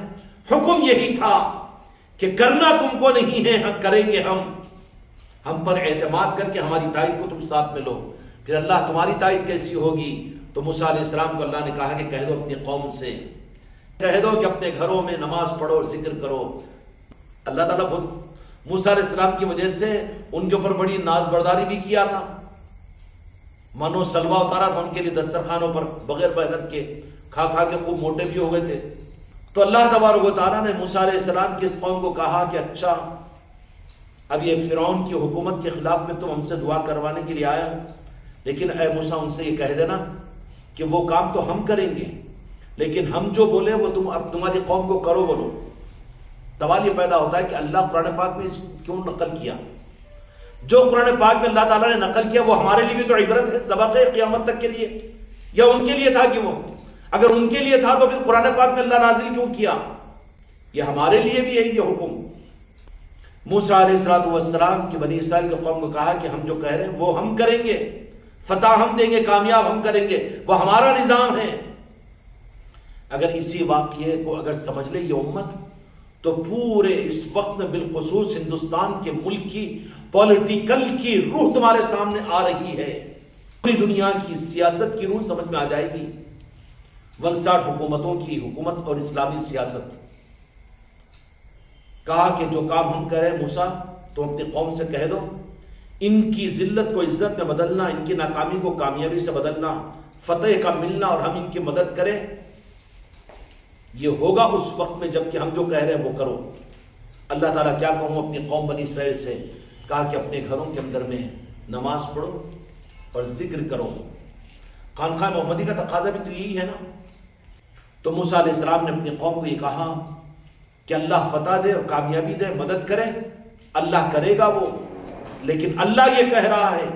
حکم یہی تھا کہ کرنا تم کو نہیں ہے، ہم کریں گے، ہم پر اعتماد کر کے ہماری تائید کو تم ساتھ میں لو۔ پھر اللہ تمہاری تائید کیسی ہوگی؟ تو موسیٰ علیہ السلام کو اللہ نے کہا کہ کہہ دو اپنی قوم سے، کہہ دو کہ اپنے گھروں میں نماز پڑھو اور ذکر کرو۔ اللہ تعالیٰ موسیٰ علیہ السلام کی وجہ سے ان کے اوپر بڑی ناز برداری بھی کیا تھا، منو سلوہ اتارا تھا ان کے لیے دسترخوانوں پر بغیر محنت کے، کھا کھا کے خوب موٹے بھی ہو گئے تھے۔ تو اللہ تبارک و تعالیٰ نے موسیٰ علیہ السلام کی اس قوم کو کہا کہ اچھا اب یہ فرعون کی حکومت کے خلاف میں تم ہم سے دعا کروانے کے لیے آیا، لیکن اے موسیٰ ان سے یہ کہہ دینا کہ وہ کام تو ہم کریں گے، لیکن ہم جو بولیں وہ تم اب تمہاری قوم کو کرو بولو۔ سوال یہ پیدا ہوتا ہے کہ اللہ قرآن پاک میں اس کیوں نقل کیا؟ جو قرآن پاک میں اللہ تعالیٰ نے نقل کیا وہ ہمارے لیے بھی تو عبرت ہے، سبق ہے قیامت تک کے لیے، یا ان کے لیے تھا کہ وہ اگر ان کے لیے تھا تو پھر قرآن پاک میں اللہ نازل کیوں کیا؟ یہ ہمارے لیے بھی ہے یہ حکم۔ موسیٰ علیہ السلام کی بنی اسرائیل کی قوم کو کہا کہ ہم جو کہہ رہے ہیں وہ ہم کریں گے، فتح ہم دیں گے، کامیاب ہم کریں گے، وہ ہمارا نظام ہے۔ اگر اسی واقعے کو اگر سمجھ لے یہ امت تو پورے اس وقت میں بالخصوص ہندوستان کے ملک کی پولیٹیکل کی روح تمہارے سامنے آ رہی ہے، پوری دنیا کی سیاست کی روح سمجھ میں آ جائے گی۔ 59 حکومتوں کی حکومت اور اسلامی سیاست۔ کہا کہ جو کام ہم کریں موسیٰ تو اپنی قوم سے کہہ دو، ان کی ذلت کو عزت میں بدلنا، ان کی ناکامی کو کامیابی سے بدلنا، فتح کا ملنا اور ہم ان کی مدد کریں، یہ ہوگا اس وقت میں جب کہ ہم جو کہہ رہے ہیں وہ کرو۔ اللہ تعالیٰ کیا کہوں اپنی قوم بنی اسرائیل سے؟ کہا کہ اپنے گھروں کے اندر میں نماز پڑھو اور ذکر کرو۔ خانقاہ محمدی کا تقاضا بھی تو یہی ہے نا۔ تو موسیٰ علیہ السلام نے اپنی قوم کو یہ کہا کہ اللہ فتح دے اور کامیابی دے، مدد کرے، اللہ کرے گا وہ، لیکن اللہ یہ کہہ رہا ہے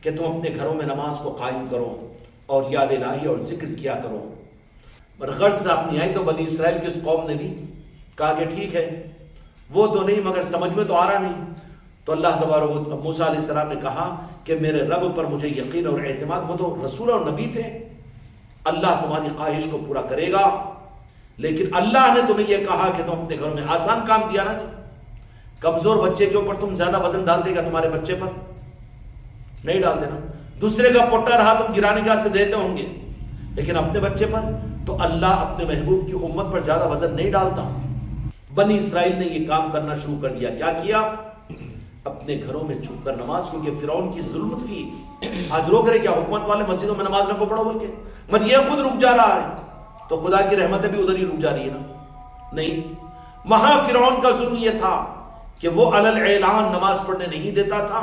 کہ تم اپنے گھروں میں نماز کو قائم کرو اور یاد الہی اور ذکر کیا کرو۔ پر غرض سے اپنی آئی تو بنی اسرائیل کی اس قوم نے بھی کہا کہ ٹھیک ہے وہ تو نہیں مگر سمجھ میں تو آ رہا نہیں۔ تو اللہ تبارک موسیٰ علیہ السلام نے کہا کہ میرے رب پر مجھے یقین اور اعتماد، وہ تو رسول اور نبی تھے، اللہ تمہاری خواہش کو پورا کرے گا، لیکن اللہ نے تمہیں یہ کہا کہ تم اپنے گھروں میں آسان کام دیا نا، کمزور بچے کے اوپر تم زیادہ وزن ڈال دے گا، تمہارے بچے پر نہیں ڈال دینا، دوسرے کا پوٹا رہا تم گرانے کا سے دیتے ہوں گے، لیکن اپنے بچے پر تو اللہ اپنے محبوب کی امت پر زیادہ وزن نہیں ڈالتا۔ بنی اسرائیل نے یہ کام کرنا شروع کر دیا، کیا کیا؟ اپنے گھروں میں چھپ کر نماز، کیونکہ فرعون کی ظلمت کی آج روک رہے، کیا حکومت والے مسجدوں میں نماز نہ کو پڑھو بول کے، مگر یہ خود رک جا رہا ہے تو خدا کی رحمتیں بھی ادھر ہی رک جا رہی ہے نا؟ نہیں، وہاں فرعون کا ظلم یہ تھا کہ وہ علل اعلان نماز پڑھنے نہیں دیتا تھا،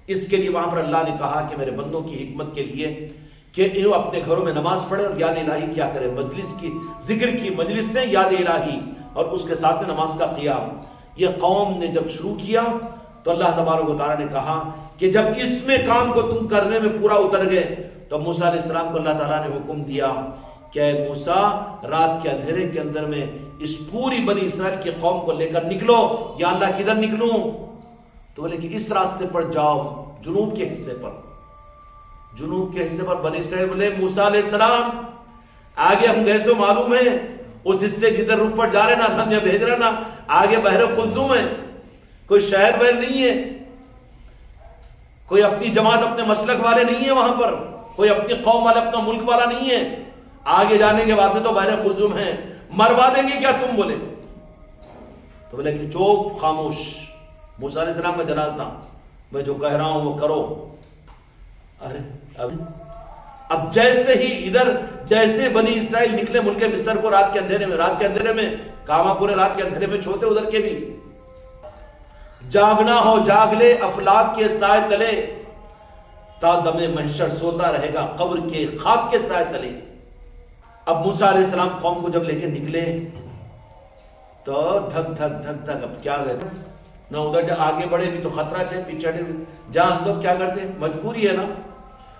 اس کے لیے وہاں پر اللہ نے کہا کہ میرے بندوں کی حکمت کے لیے کہ انہوں اپنے گھروں میں نماز پڑھے اور یاد الہی کیا کرے، مجلس کی ذکر کی مجلس سے یاد الہی اور اس کے ساتھ میں نماز کا قیام۔ یہ قوم نے جب شروع کیا تو اللہ تبارک و تعالیٰ نے کہا کہ جب اس میں کام کو تم کرنے میں پورا اتر گئے تو موسیٰ علیہ السلام کو اللہ تعالیٰ نے حکم دیا کہ اے موسیٰ رات کے اندھیرے کے اندر میں اس پوری بنی اسرائیل کی قوم کو لے کر نکلو۔ یا اللہ کدھر نکلوں؟ تو بولے کہ اس راستے پر جاؤ، جنوب کے حصے پر۔ جنوب کے حصے پر بنی اسرائیل بولے موسیٰ علیہ السلام آگے ہم گئے سو معلوم ہے، اس حصے جدھر رخ پر جا رہے نا ہم یہ بھیج رہے نا، آگے بحر قلزم ہے، کوئی شہر بہر نہیں ہے، کوئی اپنی جماعت اپنے مسلک والے نہیں ہیں وہاں پر، کوئی اپنی قوم والا اپنا ملک والا نہیں ہے، آگے جانے کے بعد میں تو بحر قلزم ہے، مروا دیں گے کیا تم؟ بولے تو بولے کہ چوپ خاموش، موسیٰ علیہ السلام کا جلال تھا، میں جو کہہ رہا ہوں وہ کرو۔ ارے اب جیسے ہی ادھر جیسے بنی اسرائیل نکلے ملک مصر کو رات کے اندھیرے میں کہاں پورے رات کے اندھیرے میں چھوتے ادھر کے بھی، جاگنا ہو جاگ لے افلاک کے سائے تلے، تا دم محشر سوتا رہے گا قبر کے خاک کے سائے تلے۔ اب موسیٰ علیہ السلام قوم کو جب لے کے نکلے تو دھک دھک دھک دھک، اب کیا گئے نہ ادھر جا آگے بڑھے بھی تو خطرہ چھے، پیچھے جہاں لوگ کیا کرتے، مجبوری ہے نا،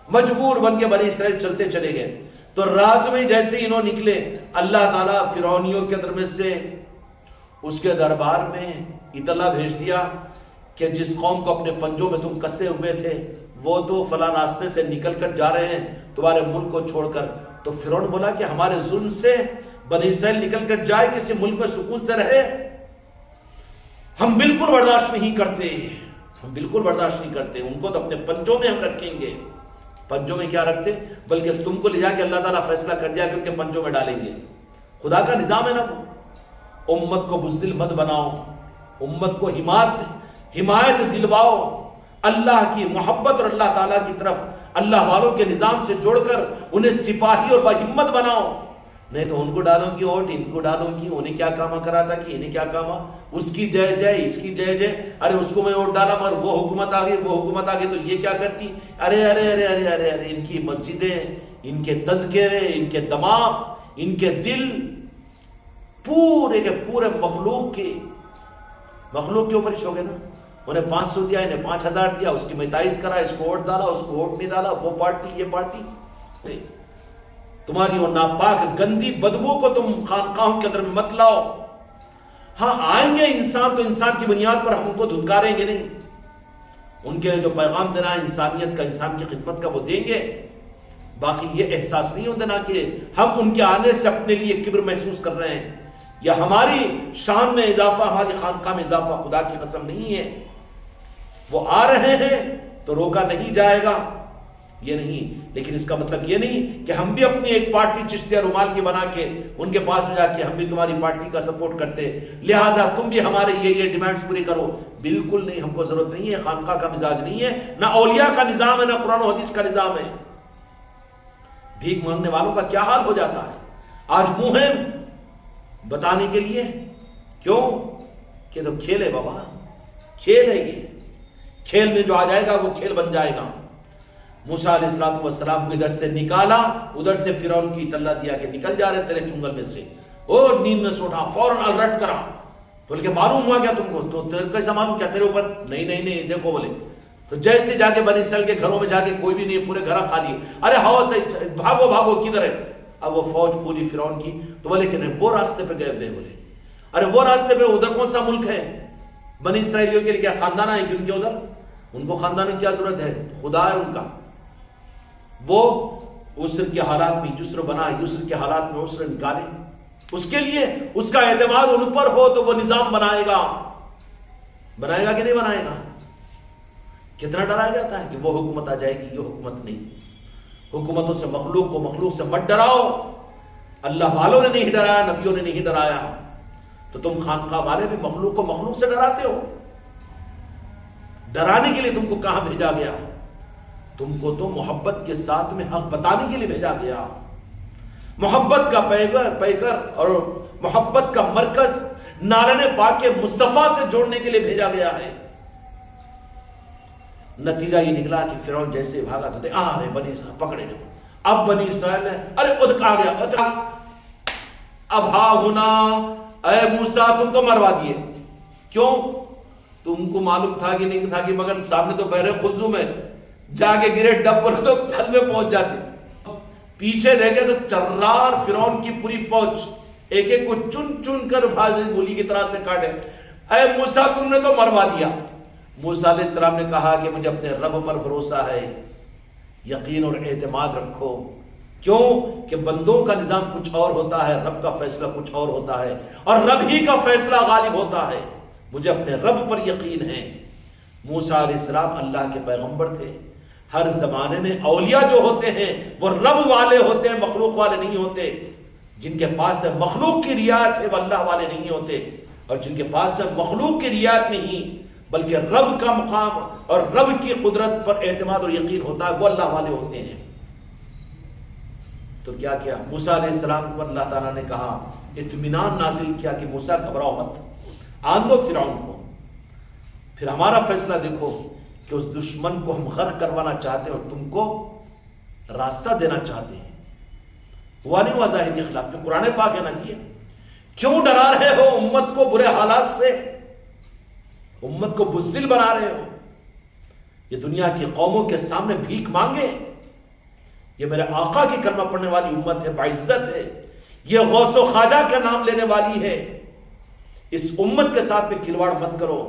مجبور بن کے بنی اسرائیل چلتے چلے گئے۔ تو رات میں جیسے انہوں نکلے اللہ تعالیٰ فرعونیوں کے درمیان سے اس کے دربار میں اطلاع بھیج دیا کہ جس قوم کو اپنے پنجوں میں تم کسے ہوئے تھے وہ تو فلاں راستے سے نکل کر جا رہے ہیں تمہارے ملک کو چھوڑ کر۔ تو فرعون بولا کہ ہمارے ظلم سے بنی اسرائیل نکل کر جائے، کسی ملک میں سکون سے رہے، ہم بالکل برداشت نہیں کرتے، ہم بالکل برداشت نہیں کرتے، ان کو تو اپنے پنجوں میں ہم رکھیں گے۔ پنجوں میں کیا رکھتے، بلکہ تم کو لے جا کے اللہ تعالیٰ فیصلہ کر دیا کہ ان کے پنجوں میں ڈالیں گے۔ خدا کا نظام ہے نا، امت کو بزدل مت بناؤ، امت کو حمایت دلواؤ، اللہ کی محبت اور اللہ تعالیٰ کی طرف اللہ والوں کے نظام سے جوڑ کر انہیں سپاہی اور باہمت بناؤ۔ نہیں تو ان کو ڈالوں گی ووٹ، ان کو ڈالوں گی، انہیں کیا کام کرا تھا کہ انہیں کیا کام، اس کی جے جے، اس کی جے جے، ارے اس کو میں ووٹ ڈالا مگر وہ حکومت آ گئی، وہ حکومت آ گئی تو یہ کیا کرتی، ارے ارے ارے ارے ارے ارے، ان کی مسجدیں، ان کے تذکرے، ان کے دماغ، ان کے دل پورے کے پورے مخلوق کے اوپر ہی چھو گئے نا۔ انہیں 500 دیا، انہیں 5000 دیا، اس کی میں تائید کرا، اس کو ووٹ ڈالا، اس کو ووٹ نہیں ڈالا، وہ پارٹی یہ پارٹی۔ تمہاری وہ ناپاک گندی بدبو کو تم خانقاہوں کے اندر مت لاؤ۔ ہاں آئیں گے انسان تو انسان کی بنیاد پر ہم ان کو دھتکاریں گے نہیں، ان کے جو پیغام دینا ہے انسانیت کا، انسان کی خدمت کا وہ دیں گے۔ باقی یہ احساس نہیں ہوتا نا کہ ہم ان کے آنے سے اپنے لیے کبر محسوس کر رہے ہیں یا ہماری شان میں اضافہ، ہماری خانقاہ میں اضافہ، خدا کی قسم نہیں ہے۔ وہ آ رہے ہیں تو روکا نہیں جائے گا، یہ نہیں، لیکن اس کا مطلب یہ نہیں کہ ہم بھی اپنی ایک پارٹی چشتیہ رومال کی بنا کے ان کے پاس میں جا کے ہم بھی تمہاری پارٹی کا سپورٹ کرتے، لہٰذا تم بھی ہمارے یہ ڈیمانڈز پوری کرو۔ بالکل نہیں، ہم کو ضرورت نہیں ہے، خانقاہ کا مزاج نہیں ہے، نہ اولیاء کا نظام ہے، نہ قرآن و حدیث کا نظام ہے۔ بھیک مانگنے والوں کا کیا حال ہو جاتا ہے آج منہ ہے بتانے کے لیے، کیوں کہ تو کھیل ہے بابا، کھیل ہے، یہ کھیل میں جو آ جائے گا وہ کھیل بن جائے گا۔ موسیٰ علیہ السلام کو ادھر سے نکالا، ادھر سے فرعون کی اطلاع دیا کہ نکل جا رہے تیرے چنگل میں سے، اور نیند میں سے اٹھا، فوراً الرٹ کرا۔ تو بلکہ معلوم ہوا کیا تم کو؟ تو کیسا معلوم کیا تیرے اوپر؟ نہیں دیکھو بولے تو جیسے جا کے بنی اسرائیل کے گھروں میں جا کے کوئی بھی نہیں، پورے گھر خالی، ارے ہوا سے بھاگو کدھر ہے؟ اب وہ فوج پوری فرعون کی، تو بولے کہ نہیں وہ راستے پہ گئے ہوئے، بولے ارے وہ راستے پہ ادھر کون سا ملک ہے؟ بنی اسرائیلیوں کے لیے کیا خاندان ہے کہ ان کے ادھر؟ ان کو خاندان کی کیا ضرورت ہے؟ خدا ہے ان کا، وہ عسر کے حالات میں یسر بنا، یسر کے حالات میں عسر نکالے، اس کے لیے اس کا اعتماد ان پر ہو تو وہ نظام بنائے گا کہ نہیں بنائے گا؟ کتنا ڈرایا جاتا ہے کہ وہ حکومت آ جائے گی، یہ حکومت نہیں۔ حکومتوں سے مخلوق کو مخلوق سے مت ڈراؤ، اللہ والوں نے نہیں ڈرایا، نبیوں نے نہیں ڈرایا، تو تم خانقاہ والے بھی مخلوق کو مخلوق سے ڈراتے ہو۔ ڈرانے کے لیے تم کو کہاں بھیجا گیا؟ تم کو تو محبت کے ساتھ میں حق بتانے کے لیے بھیجا گیا، محبت کا پیکر اور محبت کا مرکز نارن پاک مصطفیٰ سے جوڑنے کے لیے بھیجا گیا ہے۔ نتیجہ یہ نکلا کہ فرعون جیسے بھاگا تو رہے بنی اسرائیل پکڑے گئے، اب بنی اسرائیل نے ارے ادھک آ گیا، اب ہا ہونا اے موسیٰ تم تو مروا دیے، کیوں؟ تم کو معلوم تھا کہ نہیں تھا کہ مگر سامنے تو بحر قلزم ہے، جا کے گرے ڈب پر تو تھل میں پہنچ جاتے، پیچھے دیکھے تو چرار فرعون کی پوری فوج ایک ایک کو چن چن کر بھاجی گولی کی طرح سے کاٹے، اے موسیٰ تم نے تو مروا دیا۔ موسیٰ علیہ السلام نے کہا کہ مجھے اپنے رب پر بھروسہ ہے، یقین اور اعتماد رکھو، کیوں کہ بندوں کا نظام کچھ اور ہوتا ہے، رب کا فیصلہ کچھ اور ہوتا ہے، اور رب ہی کا فیصلہ غالب ہوتا ہے، مجھے اپنے رب پر یقین ہے۔ موسیٰ علیہ السلام اللہ کے پیغمبر تھے، ہر زمانے میں اولیاء جو ہوتے ہیں وہ رب والے ہوتے ہیں، مخلوق والے نہیں ہوتے، جن کے پاس مخلوق کی رعایت ہے وہ اللہ والے نہیں ہوتے۔ اور جن کے پاس سے مخلوق کی رعایت نہیں بلکہ رب کا مقام اور رب کی قدرت پر اعتماد اور یقین ہوتا ہے، وہ اللہ والے ہوتے ہیں۔ تو کیا کیا موسیٰ علیہ السلام کو اللہ تعالیٰ نے کہا، اطمینان نازل کیا کہ موسیٰ گھبراؤ مت، آن دو فرعون کو، پھر ہمارا فیصلہ دیکھو کہ اس دشمن کو ہم غرق کروانا چاہتے ہیں اور تم کو راستہ دینا چاہتے ہیں۔ ہوا نہیں ہوا ظاہر کے خلاف؟ کہ قرآن پاک ہے نا جی، کیوں ڈرا رہے ہو امت کو برے حالات سے، امت کو بزدل بنا رہے ہو؟ یہ دنیا کی قوموں کے سامنے بھیک مانگے؟ یہ میرے آقا کی کلمہ پڑھنے والی امت ہے، باعزت ہے، یہ غوث و خواجہ کا نام لینے والی ہے، اس امت کے ساتھ میں کھلواڑ مت کرو۔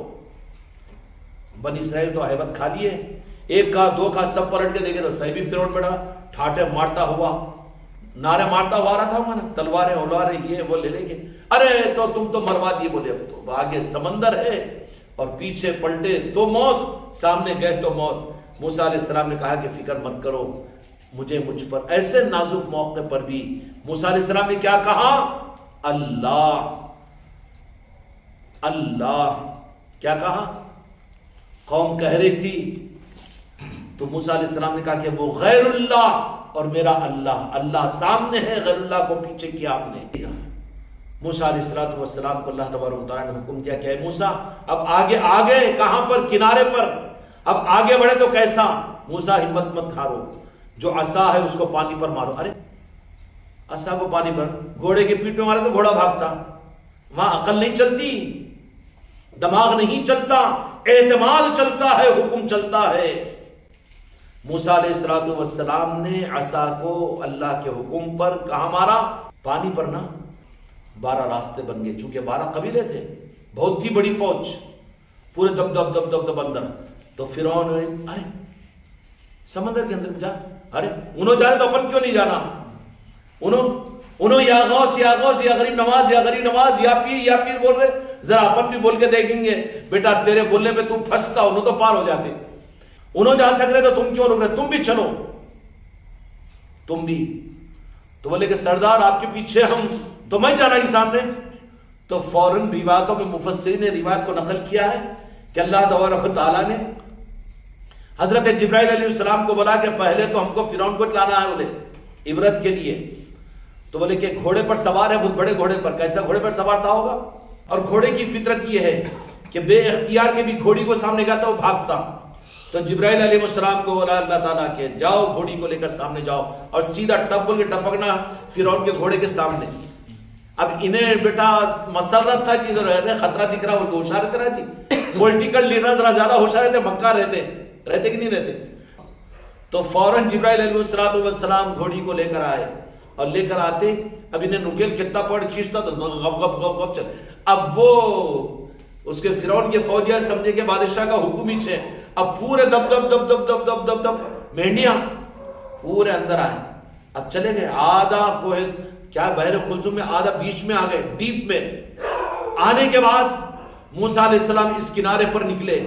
بنی اسرائیل تو ہیبت کھا لیے، ایک کا دو کا سب پلٹ کے دیکھے تو صحیح بھی فرعون بیٹھا ٹھاٹے مارتا ہوا، نعرے مارتا ہوا رہا تھا نا، تلواریں اولاریں یہ وہ لے لیں گے، ارے تو تم تو مروا دیے، بولے اب تو آگے سمندر ہے اور پیچھے پلٹے تو موت، سامنے گئے تو موت۔ موسیٰ علیہ السلام نے کہا کہ فکر مت کرو، مجھ پر ایسے نازک موقع پر بھی موسیٰ علیہ السلام نے کیا کہا؟ اللہ اللہ، کیا کہا؟ قوم کہہ رہی تھی تو موسیٰ علیہ السلام نے کہا کہ وہ غیر اللہ اور میرا اللہ، اللہ سامنے ہے، غیر اللہ کو پیچھے کیا آپ نے۔ موسیٰ علیہ السلام کو اللہ تبارک و تعالیٰ نے حکم دیا کہ اے موسیٰ اب آگے کہاں پر؟ کنارے پر، اب آگے بڑھے تو کیسا؟ موسیٰ ہمت مت ہارو، جو عصا ہے اس کو پانی پر مارو۔ ارے عصا کو پانی پر، گھوڑے کی پیٹھ میں مارے تو گھوڑا بھاگتا، وہاں عقل نہیں چلتی، دماغ نہیں چلتا، اعتماد چلتا ہے، حکم چلتا ہے۔ موسیٰ علیہ السلام نے عصا کو اللہ کے حکم پر کہاں مارا؟ پانی پر نا۔ 12 راستے بن گئے، چونکہ 12 قبیلے تھے، بہت ہی بڑی فوج، پورے دب اندر۔ تو فرعون ارے سمندر کے اندر جا، ارے انہوں جا رہے تو اپن کیوں نہیں جانا؟ انہوں یا غوث یا غوث یا غریب نواز یا غریب نواز یا پیر بول رہے، ذرا اپن بھی بول کے دیکھیں گے، بیٹا تیرے بولنے میں تم پھنستا، انہوں تو پار ہو جاتے، انہوں جا سک رہے تو تم کیوں رک رہے؟ تم بھی چلو، تم بھی۔ تو بولے کہ سردار آپ کے پیچھے ہم تو میں جانا ہی سامنے۔ تو فوراً روایتوں میں مفسرین نے روایت کو نقل کیا ہے کہ اللہ تبارک و تعالیٰ نے حضرت جبرائیل علیہ السلام کو بولا کہ پہلے تو ہم کو فرعون کو چلانا ہے، بولے عبرت کے لیے۔ تو بولے کہ گھوڑے پر سوار ہے، بہت بڑے گھوڑے پر، کیسا گھوڑے پر سوار تھا ہوگا؟ اور گھوڑے کی فطرت یہ ہے کہ بے اختیار کے بھی گھوڑی کو سامنے گاتا وہ بھاگتا۔ تو جبرائیل علیہ السلام کو بولا اللہ تعالیٰ کہ جاؤ گھوڑی کو لے کر سامنے جاؤ اور سیدھا ٹپل کے ٹپکنا فرعون کے گھوڑے کے سامنے۔ اب انہیں بیٹا مسرت تھا کہ ادھر خطرہ دکھ رہا، وہ ہوشیار رہتے رہا جی، پولیٹیکل لیڈر ذرا زیادہ ہوشیار رہتے، مکہ رہتے کہ نہیں رہتے۔ تو فوراً جبرائیل علیہ السلام گھوڑی کو لے کر آئے، اور لے کر آتے اب انہیں نکیل کتنا پڑ کھینچتا تو غب غب غب غب چل۔ اب وہ اس کے فرعون کے فوجیاں سمجھے کہ بادشاہ کا حکم ہی چھے، اب پورے دب دب دب دب دب دب دب دب مہنڈیاں پورے اندر آئے، اب چلے گئے آدھا کوہ کیا بحر قلزم میں، آدھا بیچ میں آ گئے، ڈیپ میں آنے کے بعد موسیٰ علیہ السلام اس کنارے پر نکلے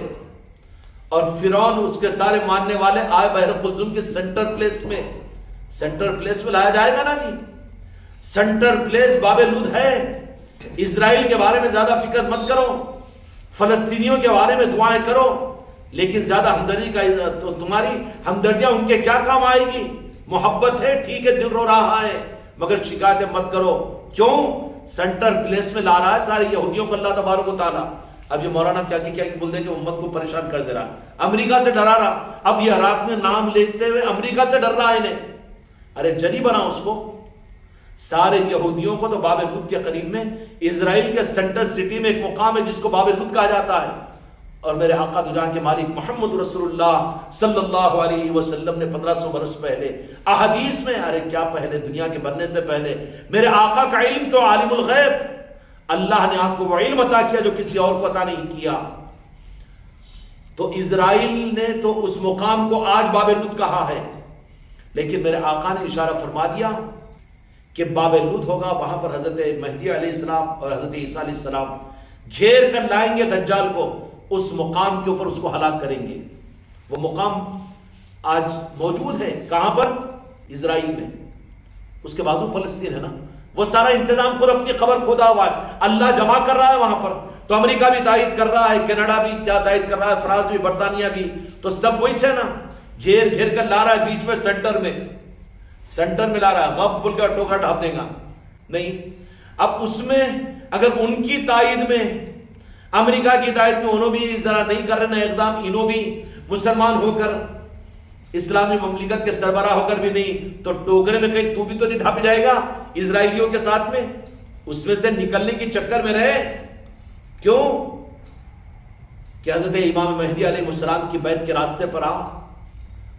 اور فرعون اس کے سارے ماننے والے آئے بحر قلزم کے سینٹر پلیس میں۔ سینٹر پلیس میں لایا جائے گا نا جی، سینٹر پلیس باب لود ہے۔ اسرائیل کے بارے میں زیادہ فکر مت کرو، فلسطینیوں کے بارے میں دعائیں کرو، لیکن زیادہ ہمدردی کا تو تمہاری ہمدردیاں ان کے کیا کام آئے گی؟ محبت ہے ٹھیک ہے، دل رو رہا ہے، مگر شکایتیں مت کرو۔ کیوں؟ سینٹر پلیس میں لا رہا ہے سارے یہودیوں کو اللہ تبارک و تعالیٰ۔ اب یہ مولانا کیا بولتے ہیں کہ امت کو پریشان کر دے رہا، امریکہ سے ڈرا رہا، اب یہ رات میں نام لیتے ہوئے امریکہ سے ڈر رہا ہے انہیں۔ ارے جری بنا اس کو، سارے یہودیوں کو تو باب لود کے قریب میں اسرائیل کے سینٹر سٹی میں ایک مقام ہے جس کو باب لود کہا جاتا ہے، اور میرے آقا دو جہاں کے مالک محمد رسول اللہ صلی اللہ علیہ وسلم نے 1500 برس پہلے احادیث میں، ارے کیا پہلے، دنیا کے بننے سے پہلے میرے آقا کا علم تو عالم الغیب، اللہ نے آپ کو وہ علم عطا کیا جو کسی اور کو عطا نہیں کیا۔ تو اسرائیل نے تو اس مقام کو آج باب لود کہا ہے، لیکن میرے آقا نے اشارہ فرما دیا کہ باب لود ہوگا، وہاں پر حضرت مہدی علیہ السلام اور حضرت عیسیٰ علیہ السلام گھیر کر لائیں گے دجال کو، اس مقام کے اوپر اس کو ہلاک کریں گے۔ وہ مقام آج موجود ہے کہاں پر؟ اسرائیل میں، اس کے بازو فلسطین ہے نا، وہ سارا انتظام خود اپنی قبر کھودا ہوا ہے، اللہ جمع کر رہا ہے وہاں پر. تو امریکہ بھی تائید کر رہا ہے، کینیڈا بھی کیا تائید کر رہا ہے، فرانس بھی، برطانیہ بھی، تو سب وہی ہے نا، گھیر گھیر کر لا رہا ہے بیچ میں سینٹر میں لا رہا ہے. غب بول کر ٹوکا ڈھاپ دے گا نہیں. اب اس میں اگر ان کی تائید میں، امریکہ کی تائید میں انہوں بھی ذرا نہیں کر رہے نا اقدام، انہوں بھی مسلمان ہو کر اسلامی مملکت کے سربراہ ہو کر بھی نہیں، تو ٹوکرے میں کہیں تو بھی تو نہیں ڈھاپ جائے گا اسرائیلیوں کے ساتھ میں؟ اس میں سے نکلنے کی چکر میں رہے. کیوں کہ حضرت امام مہدی علیہ السلام کی بیعت کے راستے پر آ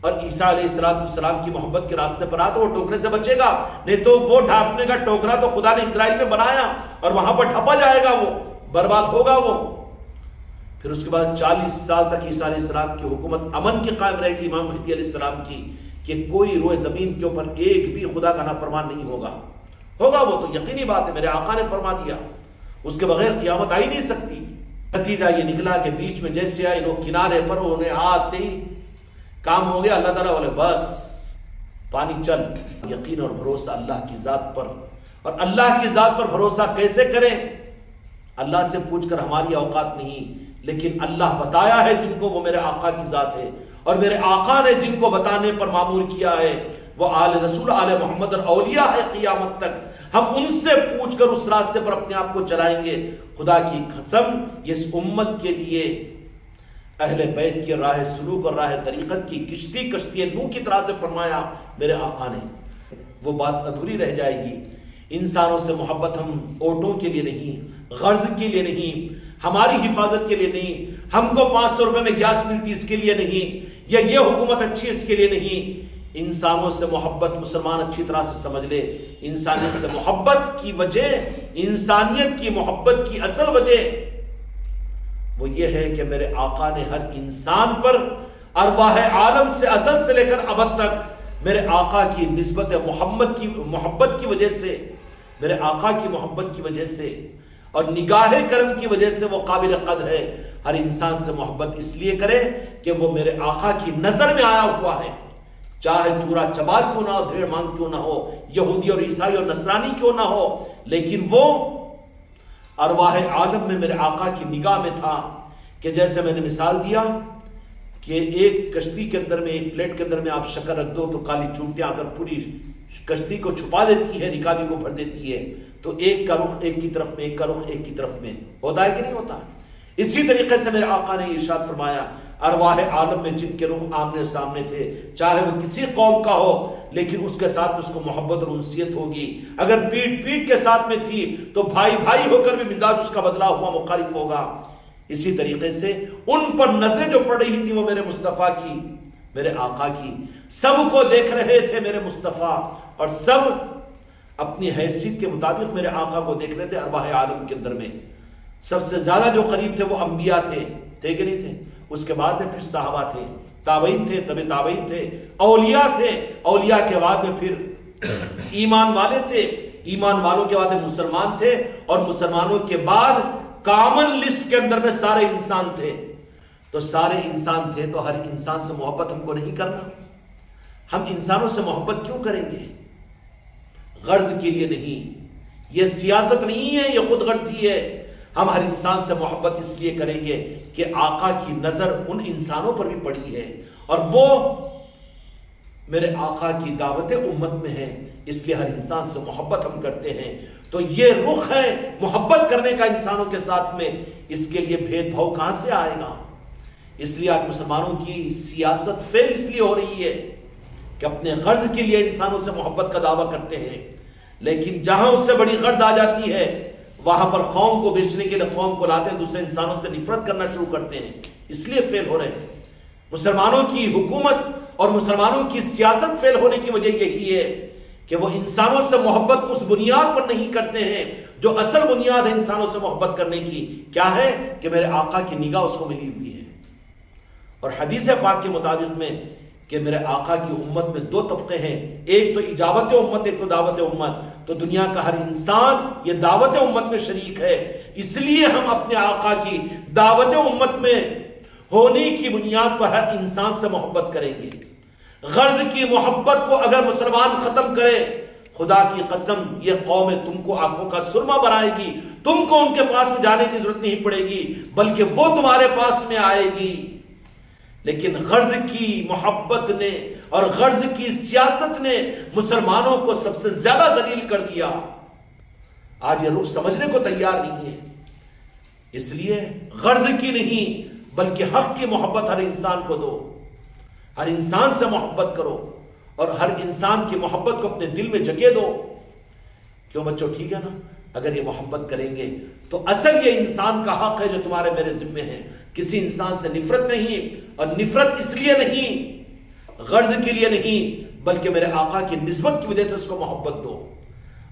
اور عیسیٰ علیہ السلام کی محبت کے راستے پر آ تو وہ ٹوکرے سے بچے گا. نہیں تو وہ ڈھانپنے کا ٹوکرا تو خدا نے اسرائیل میں بنایا اور وہاں پر ڈھپا جائے گا، وہ برباد ہوگا وہ. پھر اس کے بعد 40 سال تک عیسیٰ علیہ السلام کی حکومت امن کی قائم رہے گی امام مہدی علیہ السلام کی، کہ کوئی روئے زمین کے اوپر ایک بھی خدا کا نافرمان نہیں ہوگا. وہ تو یقینی بات ہے، میرے آقا نے فرما دیا، اس کے بغیر قیامت آئی نہیں سکتی. نتیجہ یہ نکلا کہ بیچ میں جیسے آئے انہوں کنارے پر انہیں آتے ہی کام ہو گیا. اللہ تعالیٰ بولے بس پانی چل. یقین اور بھروسہ اللہ کی ذات پر، اور اللہ کی ذات پر بھروسہ کیسے کریں؟ اللہ سے پوچھ کر ہماری اوقات نہیں، لیکن اللہ بتایا ہے جن کو وہ میرے آقا کی ذات ہے، اور میرے آقا نے جن کو بتانے پر معمور کیا ہے وہ آل رسول آل محمد اور اولیاء ہے قیامت تک. ہم ان سے پوچھ کر اس راستے پر اپنے آپ کو چلائیں گے. خدا کی قسم یہ اس امت کے لیے اہل بیت کی راہ سلوک اور راہ طریقت کی کشتی نوح کی طرح سے فرمایا میرے آقا نے. وہ بات ادھوری رہ جائے گی. انسانوں سے محبت ہم اوٹوں کے لیے نہیں، غرض کے لیے نہیں، ہماری حفاظت کے لیے نہیں، ہم کو 500 روپے میں گیس ملتی اس کے لیے نہیں، یا یہ حکومت اچھی اس کے لیے نہیں. انسانوں سے محبت مسلمان اچھی طرح سے سمجھ لے، انسانیت سے محبت کی وجہ، انسانیت کی محبت کی اصل وجہ وہ یہ ہے کہ میرے آقا نے ہر انسان پر ارواح عالم سے ازل سے لے کر ابد تک میرے آقا کی نسبت محبت کی وجہ سے، میرے آقا کی محبت کی وجہ سے اور نگاہ کرم کی وجہ سے وہ قابل قدر ہے. ہر انسان سے محبت اس لیے کرے کہ وہ میرے آقا کی نظر میں آیا ہوا ہے، چاہے چورا چبار کیوں نہ ہو، دھیڑ مانگ کیوں نہ ہو، یہودی اور عیسائی اور نصرانی کیوں نہ ہو، لیکن وہ ارواح عالم میں میرے آقا کی نگاہ میں تھا. کہ جیسے میں نے مثال دیا کہ ایک کشتی کے اندر میں، ایک پلیٹ کے اندر میں آپ شکر رکھ دو تو کالی چونٹیاں اگر پوری کشتی کو چھپا دیتی ہے، نکالی کو بھر دیتی ہے، تو ایک کا رخ ایک کی طرف میں، ایک کا رخ ایک کی طرف میں ہوتا ہے کہ نہیں ہوتا؟ اسی طریقے سے میرے آقا نے ارشاد فرمایا ارواح عالم میں جن کے رخ آمنے سامنے تھے، چاہے وہ کسی قوم کا ہو لیکن اس کے ساتھ اس کو محبت اور انسیت ہوگی. اگر پیٹ کے ساتھ میں تھی تو بھائی ہو کر بھی مزاج اس کا بدلا ہوا مخالف ہوگا. اسی طریقے سے ان پر نظریں جو پڑ رہی تھی وہ میرے مصطفیٰ کی، میرے آقا کی، سب کو دیکھ رہے تھے میرے مصطفیٰ، اور سب اپنی حیثیت کے مطابق میرے آقا کو دیکھ رہے تھے. ارواح عالم کے اندر میں سب سے زیادہ جو قریب تھے وہ انبیاء تھے کہ نہیں تھے؟ اس کے بعد میں پھر صحابہ تھے، تابعین تھے، تبع تابعین تھے، اولیاء تھے، اولیاء کے بعد میں پھر ایمان والے تھے، ایمان والوں کے بعد میں مسلمان تھے، اور مسلمانوں کے بعد کامن لسٹ کے اندر میں سارے انسان تھے. تو سارے انسان تھے تو ہر انسان سے محبت ہم کو نہیں کرنا. ہم انسانوں سے محبت کیوں کریں گے؟ غرض کے لیے نہیں، یہ سیاست نہیں ہے، یہ خود غرضی ہے. ہم ہر انسان سے محبت اس لیے کریں گے کہ آقا کی نظر ان انسانوں پر بھی پڑی ہے اور وہ میرے آقا کی دعوت امت میں ہے، اس لیے ہر انسان سے محبت ہم کرتے ہیں. تو یہ رخ ہے محبت کرنے کا انسانوں کے ساتھ میں. اس کے لیے بھید بھاؤ کہاں سے آئے گا؟ اس لیے آج مسلمانوں کی سیاست فیل اس لیے ہو رہی ہے کہ اپنے غرض کے لیے انسانوں سے محبت کا دعویٰ کرتے ہیں، لیکن جہاں اس سے بڑی غرض آ جاتی ہے وہاں پر قوم کو بیچنے کے لیے قوم کو لاتے ہیں، دوسرے انسانوں سے نفرت کرنا شروع کرتے ہیں. اس لیے فیل ہو رہے ہیں. مسلمانوں کی حکومت اور مسلمانوں کی سیاست فیل ہونے کی وجہ یہی ہے کہ وہ انسانوں سے محبت اس بنیاد پر نہیں کرتے ہیں جو اصل بنیاد ہے انسانوں سے محبت کرنے کی. کیا ہے؟ کہ میرے آقا کی نگاہ اس کو ملی ہوئی ہے. اور حدیث پاک کے مطابق میں کہ میرے آقا کی امت میں دو طبقے ہیں، ایک تو اجابت امت، ایک تو دعوت امت. تو دنیا کا ہر انسان یہ دعوت امت میں شریک ہے. اس لیے ہم اپنے آقا کی دعوت امت میں ہونے کی بنیاد پر ہر انسان سے محبت کریں گے. غرض کی محبت کو اگر مسلمان ختم کرے، خدا کی قسم یہ قوم تم کو آنکھوں کا سرما بنائے گی، تم کو ان کے پاس میں جانے کی ضرورت نہیں پڑے گی، بلکہ وہ تمہارے پاس میں آئے گی۔ لیکن غرض کی محبت نے اور غرض کی سیاست نے مسلمانوں کو سب سے زیادہ ذلیل کر دیا۔ آج یہ رخ سمجھنے کو تیار نہیں ہے۔ اس لیے غرض کی نہیں بلکہ حق کی محبت ہر انسان کو دو، ہر انسان سے محبت کرو اور ہر انسان کی محبت کو اپنے دل میں جگہ دو۔ کیوں بچوں، ٹھیک ہے نا؟ اگر یہ محبت کریں گے تو اصل یہ انسان کا حق ہے جو تمہارے میرے ذمے ہے۔ کسی انسان سے نفرت نہیں، اور نفرت اس لیے نہیں، غرض کے لیے نہیں، بلکہ میرے آقا کی نسبت کی وجہ سے اس کو محبت دو۔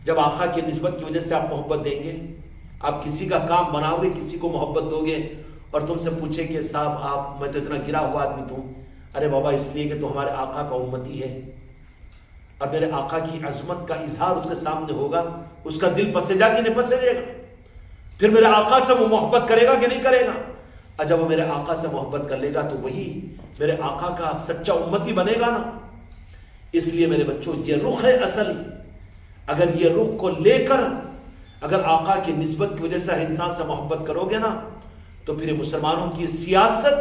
جب آقا کی نسبت کی وجہ سے آپ محبت دیں گے، آپ کسی کا کام بناؤ گے، کسی کو محبت دو گے، اور تم سے پوچھے کہ صاحب میں تو اتنا گرا ہوا آدمی توں، ارے بابا اس لیے کہ تو ہمارے آقا کا امتی ہے، اور میرے آقا کی عظمت کا اظہار اس کے سامنے ہوگا، اس کا دل پسے جا کہ نہیں پسے جائے گا؟ پھر میرے آقا سے وہ محبت کرے گا کہ نہیں کرے گا؟ اور جب وہ میرے آقا سے محبت کر لے گا تو وہی میرے آقا کا سچا امتی بنے گا نا۔ اس لیے میرے بچوں، یہ رخ ہے اصل۔ اگر یہ رخ کو لے کر اگر آقا کی نسبت کی وجہ سے انسان سے محبت کرو گے نا، تو پھر مسلمانوں کی سیاست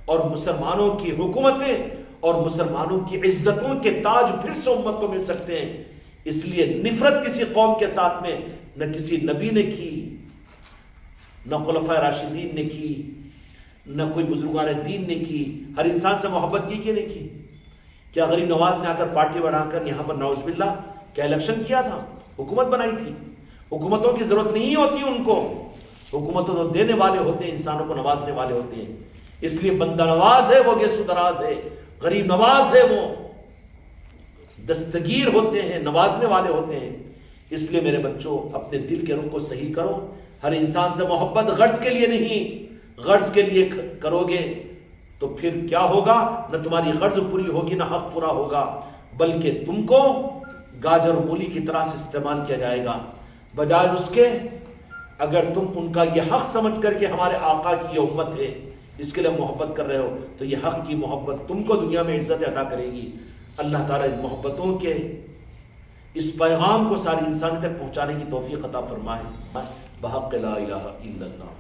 اور مسلمانوں کی حکومتیں اور مسلمانوں کی عزتوں کے تاج پھر سے امت کو مل سکتے ہیں۔ اس لیے نفرت کسی قوم کے ساتھ میں نہ کسی نبی نے کی، نہ خلفائے راشدین نے کی، نہ کوئی بزرگان دین نے کی۔ ہر انسان سے محبت کی کہ نہیں کی؟ کیا غریب نواز نے آ کر پارٹی بنا کر یہاں پر نعوذ باللہ کیا الیکشن کیا تھا؟ حکومت بنائی تھی؟ حکومتوں کی ضرورت نہیں ہوتی ان کو، حکومتوں تو دینے والے ہوتے ہیں، انسانوں کو نوازنے والے ہوتے ہیں۔ اس لیے بندہ نواز ہے وہ گیسو دراز ہے، غریب نواز ہے وہ دستگیر ہوتے ہیں، نوازنے والے ہوتے ہیں۔ اس لیے میرے بچوں، اپنے دل کے رخ کو صحیح کرو۔ ہر انسان سے محبت غرض کے لیے نہیں، غرض کے لیے کرو گے تو پھر کیا ہوگا؟ نہ تمہاری غرض پوری ہوگی نہ حق پورا ہوگا، بلکہ تم کو گاجر مولی کی طرح سے استعمال کیا جائے گا۔ بجائے اس کے اگر تم ان کا یہ حق سمجھ کر کے ہمارے آقا کی یہ امت ہے اس کے لیے محبت کر رہے ہو، تو یہ حق کی محبت تم کو دنیا میں عزت عطا کرے گی۔ اللہ تعالیٰ ان محبتوں کے اس پیغام کو ساری انسان تک پہنچانے کی توفیق عطا فرمائے۔ بحق لا الہ الا اللہ۔